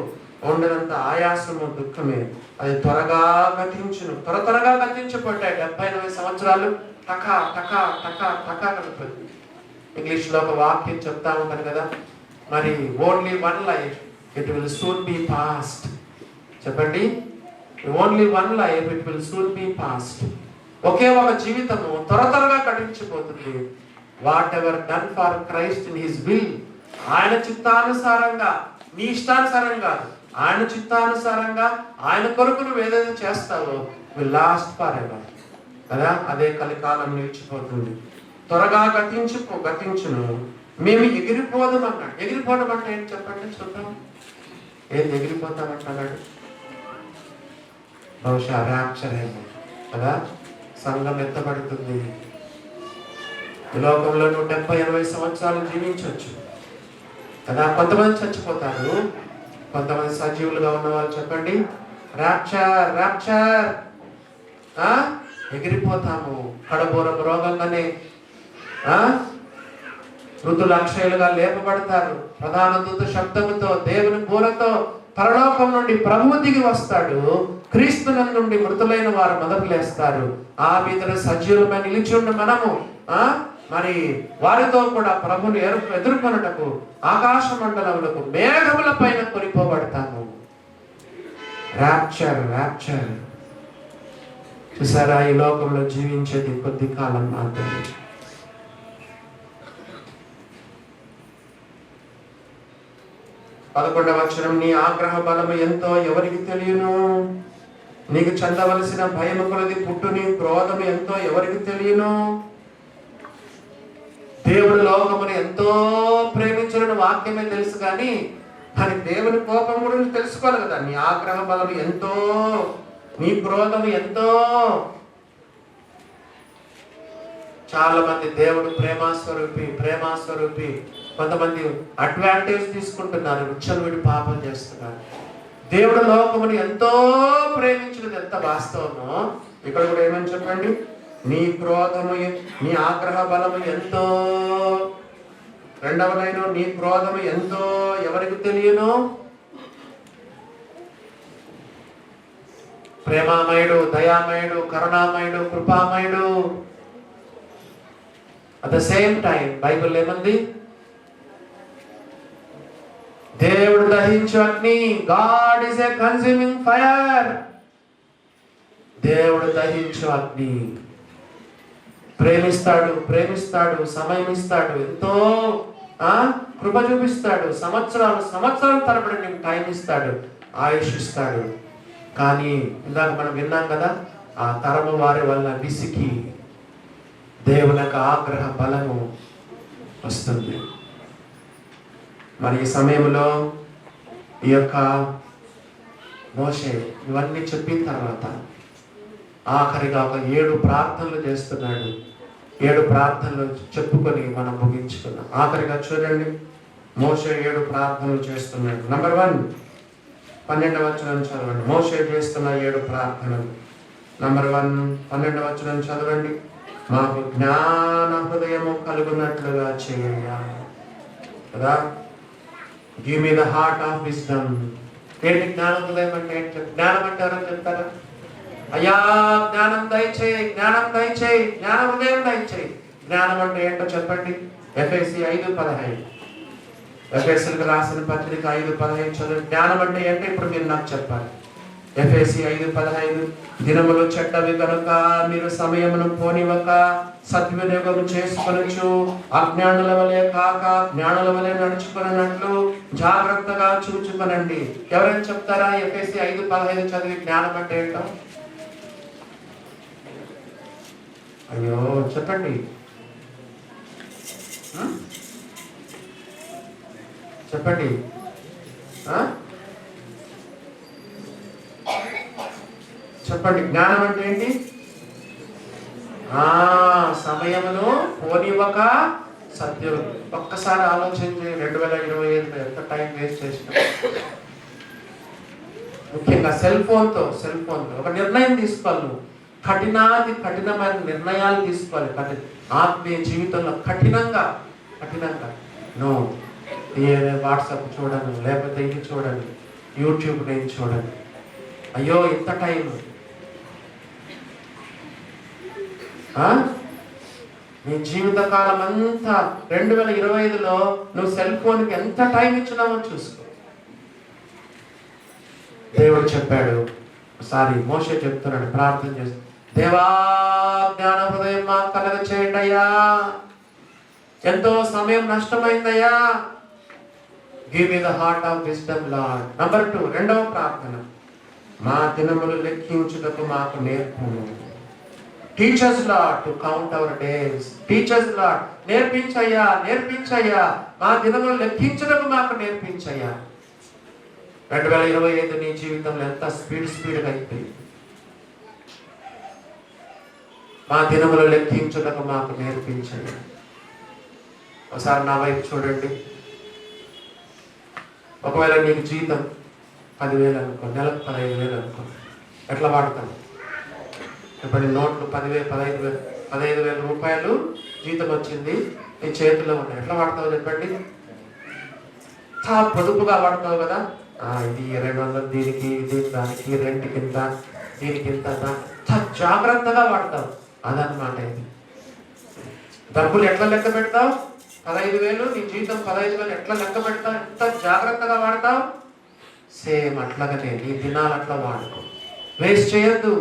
A: ఉండినంత ఆయాసము దుఃఖమే. అది త్వరగా గతించును. త్వరగా గతించిపోతాయి. 70-80 సంవత్సరాలు టకా టకా టకా టకా గడిపోతుంది. ఇంగ్లీష్లో ఒక వాక్యం చెప్తా ఉంటాను కదా, మరి only 1 life, it will soon be past. చెప్పండి, only 1 life, it will soon be past. ఒకే ఒక జీవితము త్వరగా గడిచిపోతుంది. Whatever done for Christ in his will, ఆయన చిత్తానుసారంగా, నీ ఇష్టానుసారంగా, ఆయన చిత్తానుసారంగా, ఆయన కొరకు నువ్వు ఏదైతే చేస్తావో విల్ లాస్ట్ ఫర్ ఎవర్ కదా. అదే కలికాలం నిలిచిపోతుంది. త్వరగా గతించును. మేము ఎగిరిపోదాం అన్నాడు. ఎగిరిపోవడం అంటే ఏంటి చెప్పండి చూద్దాం. ఏది ఎగిరిపోతామంటున్నాడు? బహుశా ర్యాప్చర్ ఏమో కదా. సంఘం ఎత్తబడుతుంది. ఈ లోకంలో నువ్వు 70-80 సంవత్సరాలు జీవించవచ్చు కదా. కొంతమంది చచ్చిపోతారు, కొంతమంది సజీవులుగా ఉన్న వాళ్ళు చెప్పండి ర్యాప్చర్ ఎగిరిపోతాము. కడబోరం రోగంగానే మృతులు అక్షయులుగా లేపబడతారు. ప్రధాన దూత శబ్దముతో, దేవుని బూరతో పరలోకం నుండి ప్రభువు దిగి వస్తాడు. క్రీస్తునందు నుండి మృతులైన వారు మొదలు లేస్తారు. ఆ మీద సజీవులమై నిలిచి ఉన్న మనము మరి వారితో కూడా ప్రభుని ఎదుర్కొనుటకు ఆకాశ మండలములకు మేఘముల పైన కొనిపోబడతాము. ర్యాప్చర్. చూసారా, ఈ లోకంలో జీవించేది కొద్ది కాలం మాత్రమే. పదకొండవ వచనం, నీ ఆగ్రహ బలము ఎంతో ఎవరికి తెలియను, నీకు చెందవలసిన భయము కొలది పుట్టు నీ క్రోధము ఎంతో ఎవరికి తెలియను. దేవుడు లోకమును ఎంతో ప్రేమించిన వాక్యమే తెలుసు, కానీ మరి దేవుని కోపం గురించి తెలుసుకోవాలి కదా. నీ ఆగ్రహ బలము ఎంతో, నీ క్రోధము ఎంతో. చాలా మంది దేవుడు ప్రేమాస్వరూపి కొంతమంది అడ్వాంటేజ్ తీసుకుంటున్నారు, విచ్చలవిడి పాపం చేస్తున్నారు. దేవుడు లోకముని ఎంతో ప్రేమించినది ఎంత వాస్తవమో ఇక్కడ కూడా ఏమని చెప్పండి, నీ క్రోధము, నీ ఆగ్రహ బలము ఎంతో. రెండవ లైను, నీ క్రోధము ఎంతో ఎవరికి తెలియను. ప్రేమామయుడు, దయామయుడు, కరుణామయుడు, కృపామయుడు. At the same time Bible ఏమంది? దేవుడు దహించు అగ్ని. God is a consuming fire. దేవుడు దహించు అగ్ని. ప్రేమిస్తాడు, సమయం ఇస్తాడు, ఎంతో కృప చూపిస్తాడు, సంవత్సరాల తరబడి నీకు టైం ఇస్తాడు, ఆయుష్ ఇస్తాడు. కానీ ఇందాక మనం విన్నాం కదా, ఆ తరము వారి వల్ల విసికి దేవుని యొక్క ఆగ్రహ బలము వస్తుంది. మరి ఈ సమయంలో ఈ యొక్క మోషే ఇవన్నీ చెప్పిన తర్వాత ఆఖరిగా ఒక 7 ప్రార్థనలు చేస్తున్నాడు. 7 ప్రార్థనలు చెప్పుకొని మనం ముగించుకున్నాం. ఆఖరిగా చూడండి, మోషే 7 ప్రార్థనలు చేస్తున్నాడు. నంబర్ 1, 12వ వచనం చదవండి. మోషే చేస్తున్న 7 ప్రార్థనలు. నంబర్ 1, 12వ వచనం చదవండి. మాకు జ్ఞాన హృదయము కలుగునట్లుగా చేయ కదా. Give me the heart of wisdom. ఏంటి జ్ఞానోదయం అంటే ఏంటి? జ్ఞానం అంటే ఎవరని చెప్తారా? అయ్యా జ్ఞానం దయచేయి, జ్ఞానం దయచేయి, జ్ఞానోదయం దయచేయి. జ్ఞానం అంటే ఏంటో చెప్పండి. ఎఫెసీ 5:15, ఎఫెసీలకు రాసిన పత్రిక 5:15 చదువు. జ్ఞానం అంటే ఏంటో ఇప్పుడు మీరు నాకు చెప్పాలి. ఎఫెసీ 5:15, దినములు చెడ్డవి కనుక మీరు సమయమును పోనివ్వక సద్వినియోగం చేసుకొనొచ్చు, అజ్ఞానుల వలె కాక జ్ఞానుల వలె నడుచుకున్నట్లు జాగ్రత్తగా చూచుకొనండి. ఎవరైనా చెప్తారా ఎఫెసీ 5:15 చదివి జ్ఞానం అంటే ఏంటో? అయ్యో చెప్పండి, చెప్పండి. చెప్పండి, జ్ఞానం అంటే ఏంటి? సమయమును పోనివ్వక సత్యం. ఒక్కసారి ఆలోచించి 2025 ఎంత టైం వేస్ట్ చేసిన. ముఖ్యంగా సెల్ ఫోన్తో ఒక నిర్ణయం తీసుకోవాలి. నువ్వు కఠినమైన నిర్ణయాలు తీసుకోవాలి. ఆత్మీయ జీవితంలో కఠినంగా నువ్వు వాట్సాప్ చూడను, లేకపోతే ఇది చూడను, యూట్యూబ్ నేను చూడను. అయ్యో ఎంత టైం! నీ జీవితకాలం అంతా 2025లో నువ్వు సెల్ ఫోన్కి ఎంత టైం ఇచ్చినావో చూసుకో. దేవుడు చెప్పాడు, మోషే చెప్తున్నాడు, ప్రార్థన చేస్తూ, దేవా జ్ఞాన హృదయం మాకు కలగ చేయండి అయ్యా, ఎంతో సమయం నష్టమైందయ్యా. Give me the heart of wisdom Lord. Number 2, రెండవ ప్రార్థన, మా దినములు లెక్కించుటకు మాకు నేర్పుము. Teach us Lord to count our days. Teach us Lord, నేర్పించయ్యా, మా దినములు లెక్కించుటకు మాకు నేర్పించయ్యా. 2025 నీ జీవితంలో ఎంత స్పీడ్గా అయిపోయింది. మా దినములు లెక్కించుటకు మాకు నేర్పించయ్యా. ఒకసారి నా వైపు చూడండి. ఒకవేళ నీకు జీతం 10,000 అనుకో, నెలకు 15,000 అనుకో, ఎట్లా వాడతాం? ఇప్పుడు నోట్లు 10,000, 15,000 రూపాయలు జీతం వచ్చింది, నీ చేతిలో ఉన్నాయి, ఎట్లా వాడతావు చెప్పండి? చాలా పొదుపుగా వాడతావు కదా. ఇది 200, దీనికి దానికి, రెంట్ కింద, దీనికి ఇంత, జాగ్రత్తగా వాడతావు. అదనమాట ఇది. డబ్బులు ఎట్లా లెక్క పెడతావు? 15,000, నీ జీతం 15,000 ఎట్లా లెక్క పెడతావు? ఎంత జాగ్రత్తగా వాడతావు? సేమ్ అట్లాగనే నీ దినాలు అట్లా వాడుకో, వేస్ట్ చేయొద్దు.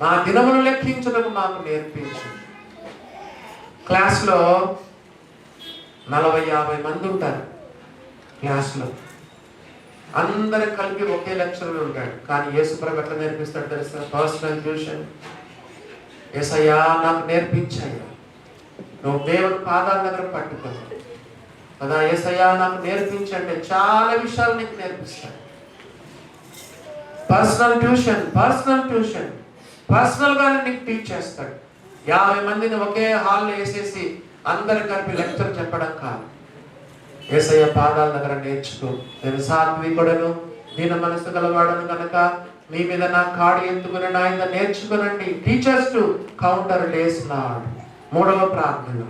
A: మా దినమును లెక్కించడం మాకు నేర్పించు. క్లాస్లో 40-50 మంది ఉంటారు. క్లాస్లో అందరు కలిపి ఒకే లెక్చరర్ ఉంటాడు. కానీ యేసుప్రభు ఎట్లా నేర్పిస్తాడు తెలుసా? Personal tuition. యేసయ్యా నాకు నేర్పించయ్యా, నువ్వు దేవుని పాదాల దగ్గర పట్టుకో కదా. యేసయ్యా నాకు నేర్పించండి, చాలా విషయాలు నీకు నేర్పిస్తాడు. పర్సనల్ ట్యూషన్ పర్సనల్గానే నీకు టీచ్ చేస్తాడు. 50 మందిని ఒకే హాల్లో వేసేసి అందరు కలిపి లెక్చర్ చెప్పడం కాదు. యేసయ్య పాదాల దగ్గర నేర్చుకో. నేను సాత్వికుడను, దీన మనసు గలవాడను కనుక మీ మీద నా కాడి ఎత్తుకుని నా ఇంత నేర్చుకునండి. Teach us to count our days Lord. 3వ ప్రార్థన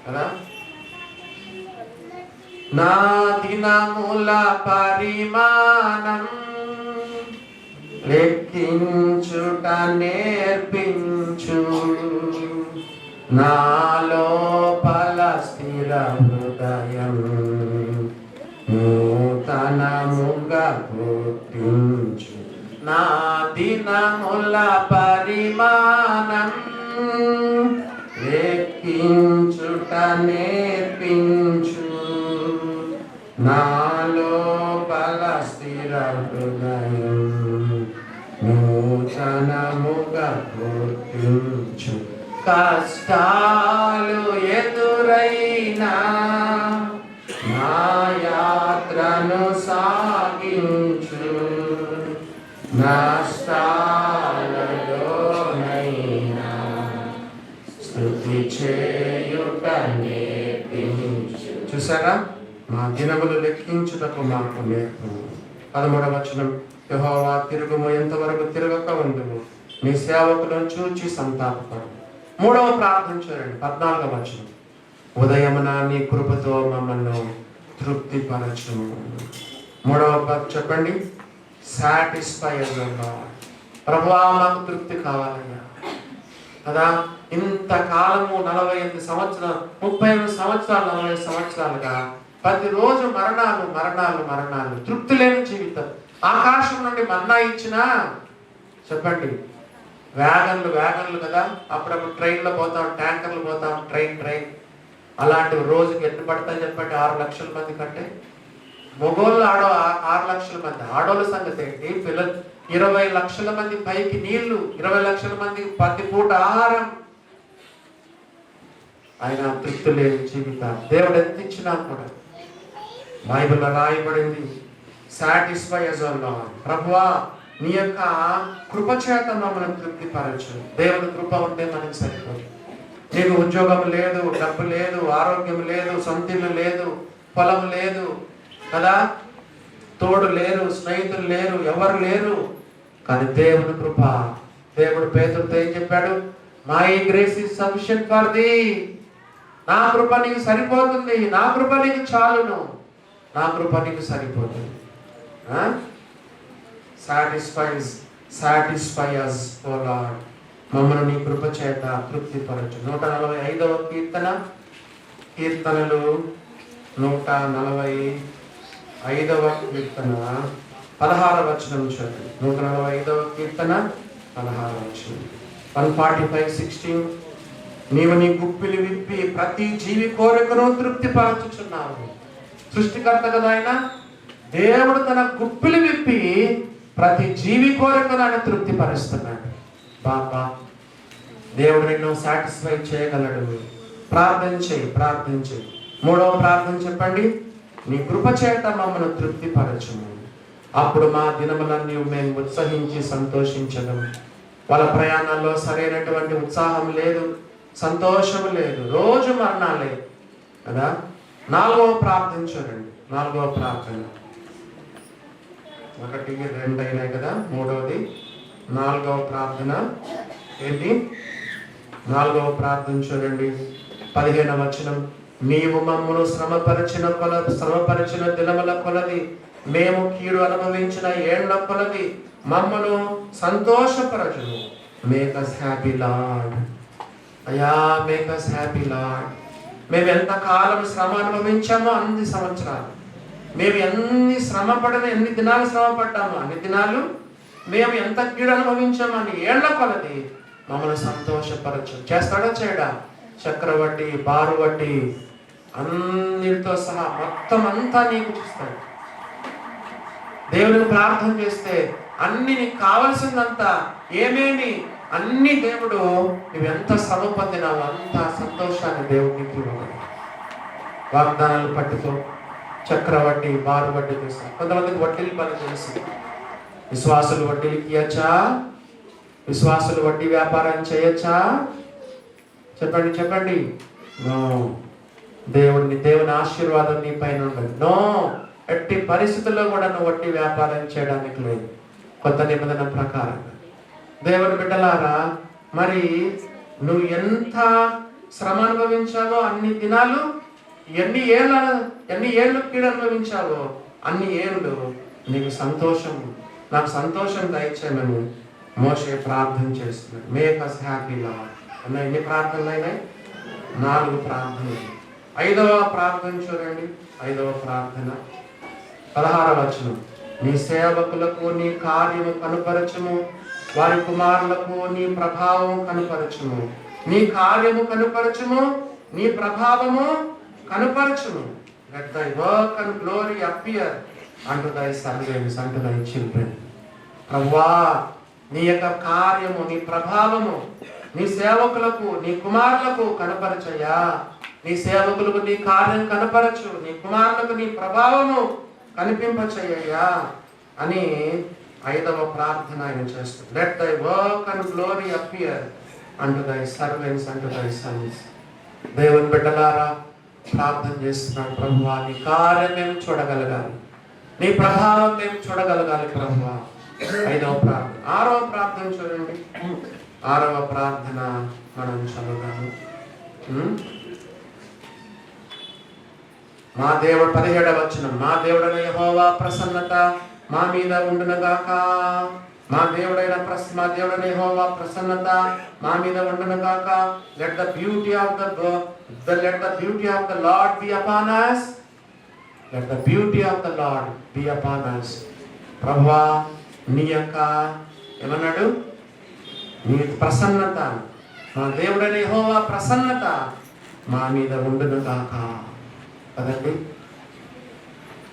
A: కదా, నా దినముల పరిమాణం లెక్కించుట నేర్పించు, నా లోపల స్థిర హృదయం నూతనముగా పుట్టించు. నా దినముల పరిమాణం లెక్కించుట నేర్పించు, నా లోపల స్థిర హృదయం నూతనముగా పుట్టించు. కష్టాలు ఎదురైనా నా యాత్రను సాగించు, నష్టాలలోనైనా స్తుతి చేయుట నేర్పించు. చూసారా? మా దినములు లెక్కించుటకు మాకు నేర్పు. 13వ వచనం, యెహోవా తిరుగుము, ఎంతవరకు తిరగక ఉండుము, నీ సేవకులను చూచి సంతాపపడు. 3వ ప్రార్థన చూడండి, 14వ వచనం, ఉదయమున నీ కృపతో మమ్మల్ని తృప్తిపరచుము. మూడవ చెప్పండి, సాటిస్ఫై ప్రభువా మాకు తృప్తి కావాలయ్యా కదా. ఇంతకాలము 48 సంవత్సరాలు 35 సంవత్సరాలు 40 సంవత్సరాలుగా ప్రతిరోజు మరణాలు మరణాలు మరణాలు, తృప్తి లేని జీవితం. ఆకాశం నుండి మన్నా ఇచ్చినా చెప్పండి, వ్యాగన్లు కదా, అప్పుడప్పుడు ట్రైన్లో పోతాం, ట్యాంకర్లు పోతాం, ట్రైన్ అలాంటివి రోజుకి ఎన్ని పడతాయి చెప్పండి? 6 లక్షల మంది కంటే మొగోళ్ళు 6 లక్షల మంది. ఆడోళ్ళ సంగతి ఏంటి? పిల్లలు 20 లక్షల మంది పైకి నీళ్లు, 20 లక్షల మంది ప్రతి పూట ఆహారం. ఆయన తృప్తి లేని జీవితాన్ని దేవుడు ఎంత ఇచ్చినా కూడా బైబిల్లో రాయబడింది, సాటిస్ఫై అస్ ఓ లార్డ్. ప్రభువా నీ యొక్క కృప చేత మమ్మల్ని తృప్తిపరచు. దేవుని కృప ఉంటే మనకి సరిపోదు. నీకు ఉద్యోగం లేదు, డబ్బు లేదు, ఆరోగ్యం లేదు, సొంతిల్లు లేదు, పొలం లేదు కదా, తోడు లేరు, స్నేహితులు లేరు, ఎవరు లేరు. కానీ దేవుని కృప. దేవుడు పేతురుతో ఏం చెప్పాడు? My grace is sufficient for thee. నా కృప నీకు సరిపోతుంది, నా కృప నీకు చాలును, నా కృప నీకు సరిపోతుంది. సాటిస్ఫై us ఓ లార్డ్. మమ్మల్ని నీ కృప చేత తృప్తిపరచు. 145వ కీర్తనలు 145వ కీర్తన 16వ వచనం చదువు. 145వ కీర్తన 16వ వచనం. 145:16. నీవు నీ గుప్పిలి విప్పి ప్రతి జీవి కోరికను తృప్తిపరచుచున్నావు. సృష్టికర్త కదా ఆయన. దేవుడు తన గుప్పిలి విప్పి ప్రతి జీవి కోరికను ఆయన తృప్తిపరుస్తున్నాడు. బాబా దేవుడు నిన్ను సాటిస్ఫై చేయగలడు. ప్రార్థన చేయి. మూడవ ప్రార్థన చెప్పండి, నీ కృప చేత మమ్మల్ని తృప్తిపరచుము. అప్పుడు మా దినములన్నీ మేము ఉత్సహించి సంతోషించడం. వాళ్ళ ప్రయాణాల్లో సరైనటువంటి ఉత్సాహం లేదు, సంతోషం లేదు, రోజు మరణాలే కదా. 4వ ప్రార్థన చూడండి. 4వ ప్రార్థన 1, 2 అయినాయి కదా. 3వది 4వ ప్రార్థన ఏంటి? 4వ ప్రార్థన చూడండి. 15వ వచనం. నీవు మమ్మను శ్రమపరిచిన దినముల కొలది, మేము కీడు అనుభవించిన ఏళ్ల కొలది మమ్మను సంతోషపరచును. Make us happy Lord. అయ్యా మేక్ us happy Lord. మేము ఎంత కాలం శ్రమ అనుభవించామో అన్ని సంవత్సరాలు, మేము ఎన్ని శ్రమ పడిన ఎన్ని దినాలు శ్రమ పడ్డామో అన్ని దినాలు, మేము ఎంత కీడు అనుభవించామో అన్ని ఏళ్ల కొలది మమ్మల్ని సంతోషపరచు. చేస్తాడా చేయడా? చక్రవడ్డీ, బారు వడ్డీ అన్నిటితో సహా మొత్తం అంతా నీకు ఇస్తాడు. దేవుడిని ప్రార్థన చేస్తే అన్ని నీకు కావలసిందంతా ఏమేమి అన్ని దేవుడు, నువ్వెంత శ్రమ పొందినావు అంత సంతోషాన్ని దేవుడికి ఇవ్వాలి. వాగ్దానాలు పట్టుకో. చక్రవడ్డీ, బారు వడ్డీ చేస్తాను. కొంతమందికి వడ్డీలు పని తెలుసు. విశ్వాసులు వడ్డీలకి ఇవ్వచ్చా? విశ్వాసులు వడ్డీ వ్యాపారం చేయొచ్చా? చెప్పండి. నో. దేవుని ఆశీర్వాదం నీ పైన ఉండదు. నో, ఎట్టి పరిస్థితుల్లో కూడా నువ్వు వడ్డీ వ్యాపారం చేయడానికి లేదు. కొత్త నిబంధన ప్రకారంగా దేవుని బిడ్డలారా, మరి నువ్వు ఎంత శ్రమ అనుభవించావో అన్ని దినాలు, ఎన్ని ఏళ్ళు కీడు అనుభవించావో అన్ని ఏళ్ళు నీకు సంతోషం, నాకు సంతోషం దయచేయమని మోషే ప్రార్థన చేస్తున్నాడు. Make us happy Lord. అన్న ఎన్ని ప్రార్థనలు అయినాయి? 4 ప్రార్థనలు. 5వ ప్రార్థన చూడండి. 5వ ప్రార్థన 16వ వచనం. నీ సేవకులకు నీ కార్యము కనుపరచుము, వారి కుమారులకు నీ ప్రభావం కనుపరచుము. నీ కార్యము కనుపరచుము, నీ ప్రభావము కనుపరచుము. Let thy work and glory appear unto thy servants, unto thy children. ప్రభువా నీ యొక్క కార్యము, నీ ప్రభావము నీ సేవకులకు, నీ కుమారులకు కనపరచయ్యా. నీ సేవకులకు నీ కార్యం కనపరచు, నీ కుమారులకు నీ ప్రభావము కనిపింపచేయ్యా అని 5వ ప్రార్థన ఆయన చేస్తాడు. Let thy work and glory appear unto thy servants, unto thy sons. దేవుని బిడ్డలారా ప్రార్థన చేస్తున్నాడు. ప్రభువా నీ కార్యం మేము చూడగలగాలి, నీ ప్రభావం మేము చూడగలగాలి ప్రభువా. 5వ ప్రార్థన. 6వ ప్రార్థన చూడండి. 6వ ప్రార్థన మనం చదువుదాము. మా దేవుడు 17వ వచనం, మా దేవుడైన యెహోవా ప్రసన్నత మా మీద ఉండునుగాక. మా దేవుడైన యెహోవా ప్రసన్నత మా మీద ఉండునుగాక. Let the beauty of the Lord be upon us. Let the beauty of the Lord be upon us. ప్రభువా నీ యొక్క ఏమన్నాడు, నీ ప్రసన్నత, మా దేవుడైన యెహోవా ప్రసన్నత మా మీద ఉండునుగాక. కదండి,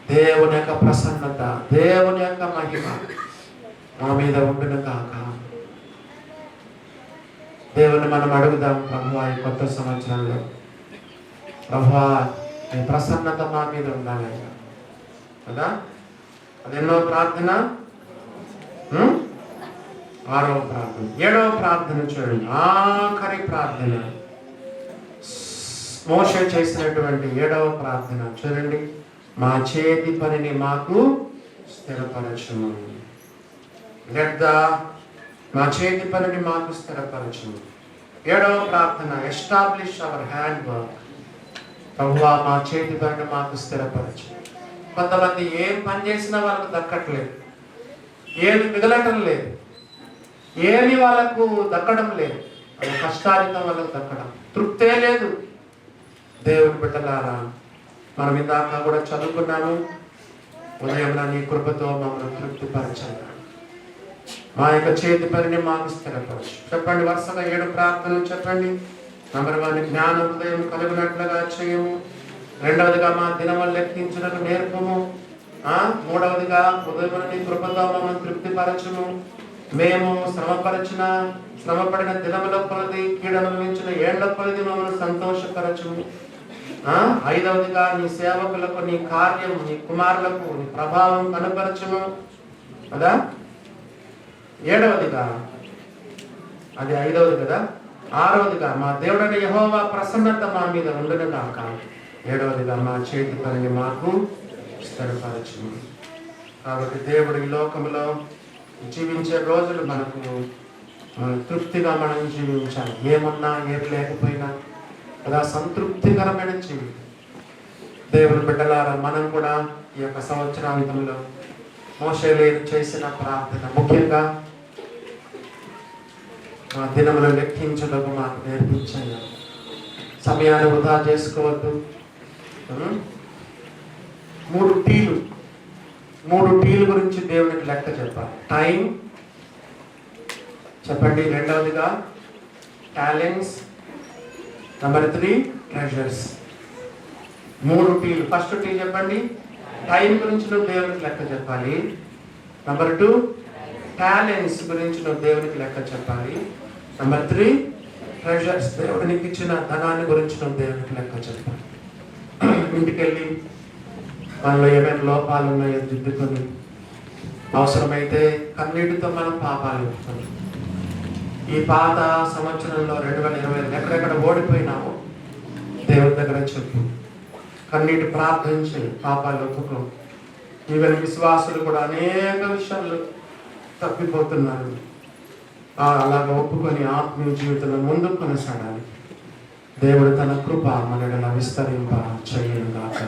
A: దేవుని యొక్క ప్రసన్నత, దేవుని యొక్క మహిమ మా మీద ఉండునుగాక. దేవుని మనం అడుగుదాం, ప్రభువా ఈ కొత్త సంవత్సరంలో ప్రభువా నీ ప్రసన్నత మా మీద ఉండాలి కదా. అదెన్నో ప్రార్థన, 6వ ప్రార్థన. 7వ ప్రార్థన చూడండి, ఆఖరి ప్రార్థన మోషే చేసినటువంటి 7వ ప్రార్థన చూడండి. మా చేతి పనిని మాకు స్థిరపరచుము. మా చేతి పనిని మాకు స్థిరపరచుము. 7వ ప్రార్థన, ఎస్టాబ్లిష్ అవర్ హ్యాండ్ వర్క్. ప్రభువా మా చేతి పనిని మాకు స్థిరపరచు. కొంతమంది ఏం పని చేసినా వాళ్ళకు దక్కట్లేదు, ఏమి మిగలటం లేదు, ఏమి వాళ్ళకు దక్కడం లేదు. అది కష్టారితం వాళ్ళకు దక్కడం, తృప్తే లేదు. దేవుని బిడ్డలారా, మనం ఇందాక కూడా చదువుకున్నాను, ఉదయం నీ కృపతో మమ్మల్ని తృప్తిపరచండి, మా యొక్క చేతి పనిని మాకు స్థిరపరచు. చెప్పండి, వరుసగా 7 ప్రార్థనలు చెప్పండి. నంబర్ 1, జ్ఞాన హృదయం కలిగినట్లుగా చేయము. 2వదిగా మా దినములు లెక్కించుటకు నేర్పము. 3వదిగా ఉదయం నీ కృపతో మమ్మల్ని తృప్తిపరచుము. మేము శ్రమపడిన దినముల కొలది, కీడనుభవించిన ఏళ్ల కొలది మమ్మల్ని సంతోషపరచుము. 5వదిగా నీ సేవకులకు నీ కార్యం, నీ కుమారులకు నీ ప్రభావం కనపరచుము కదా. 7వదిగా, అది 5వది కదా. 6వదిగా మా దేవుడైన యెహోవా ప్రసన్నత మా మీద ఉండునుగాక. 7వదిగా మా చేతి పనిని మాకు స్థిరపరచుము. కాబట్టి దేవుడు ఈ లోకంలో జీవించే రోజులు మనకు తృప్తిగా మనం జీవించాలి. ఏమున్నా ఏమి లేకపోయినా కదా, సంతృప్తికరమైన జీవితం. దేవుని బిడ్డలారా, మనం కూడా ఈ యొక్క సంవత్సరాంతంలో మోషే చేసిన ప్రార్థన, ముఖ్యంగా మా దినములు లెక్కించుటకు మాకు నేర్పించండి. సమయాన్ని వృధా చేసుకోవద్దు. 3 టీలు గురించి దేవునికి లెక్క చెప్పాలి. టైం చెప్పండి, 2వదిగా టాలెంట్స్, నంబర్ 3 ట్రెజర్స్. 3 టీలు. ఫస్ట్ టీ చెప్పండి, టైం గురించి నువ్వు దేవునికి లెక్క చెప్పాలి. నంబర్ 2 టాలెంట్స్ గురించి నువ్వు దేవునికి లెక్క చెప్పాలి. నంబర్ 3 ట్రెజర్స్, దేవునికి ఇచ్చిన ధనాన్ని గురించి నువ్వు దేవునికి లెక్క చెప్పాలి. ఇంటికెళ్ళి మనలో ఏమైనా లోపాలు ఉన్నాయో దిద్దుకొని, అవసరమైతే కన్నీటితో మనం పాపాలు చెప్పుకొని, ఈ పాత సంవత్సరంలో 2020 ఎక్కడెక్కడ ఓడిపోయినామో దేవుని దగ్గర చెప్పు, కన్నీటి ప్రార్థించి పాపాలు ఒప్పుకో. ఈవెన్ విశ్వాసులు కూడా అనేక విషయాలు తప్పిపోతున్నారు. అలాగ ఒప్పుకొని ఆత్మీయ జీవితంలో ముందుకు కొనసాగాలి. దేవుడు తన కృప మనల్ని విస్తరింప చేయను గాక.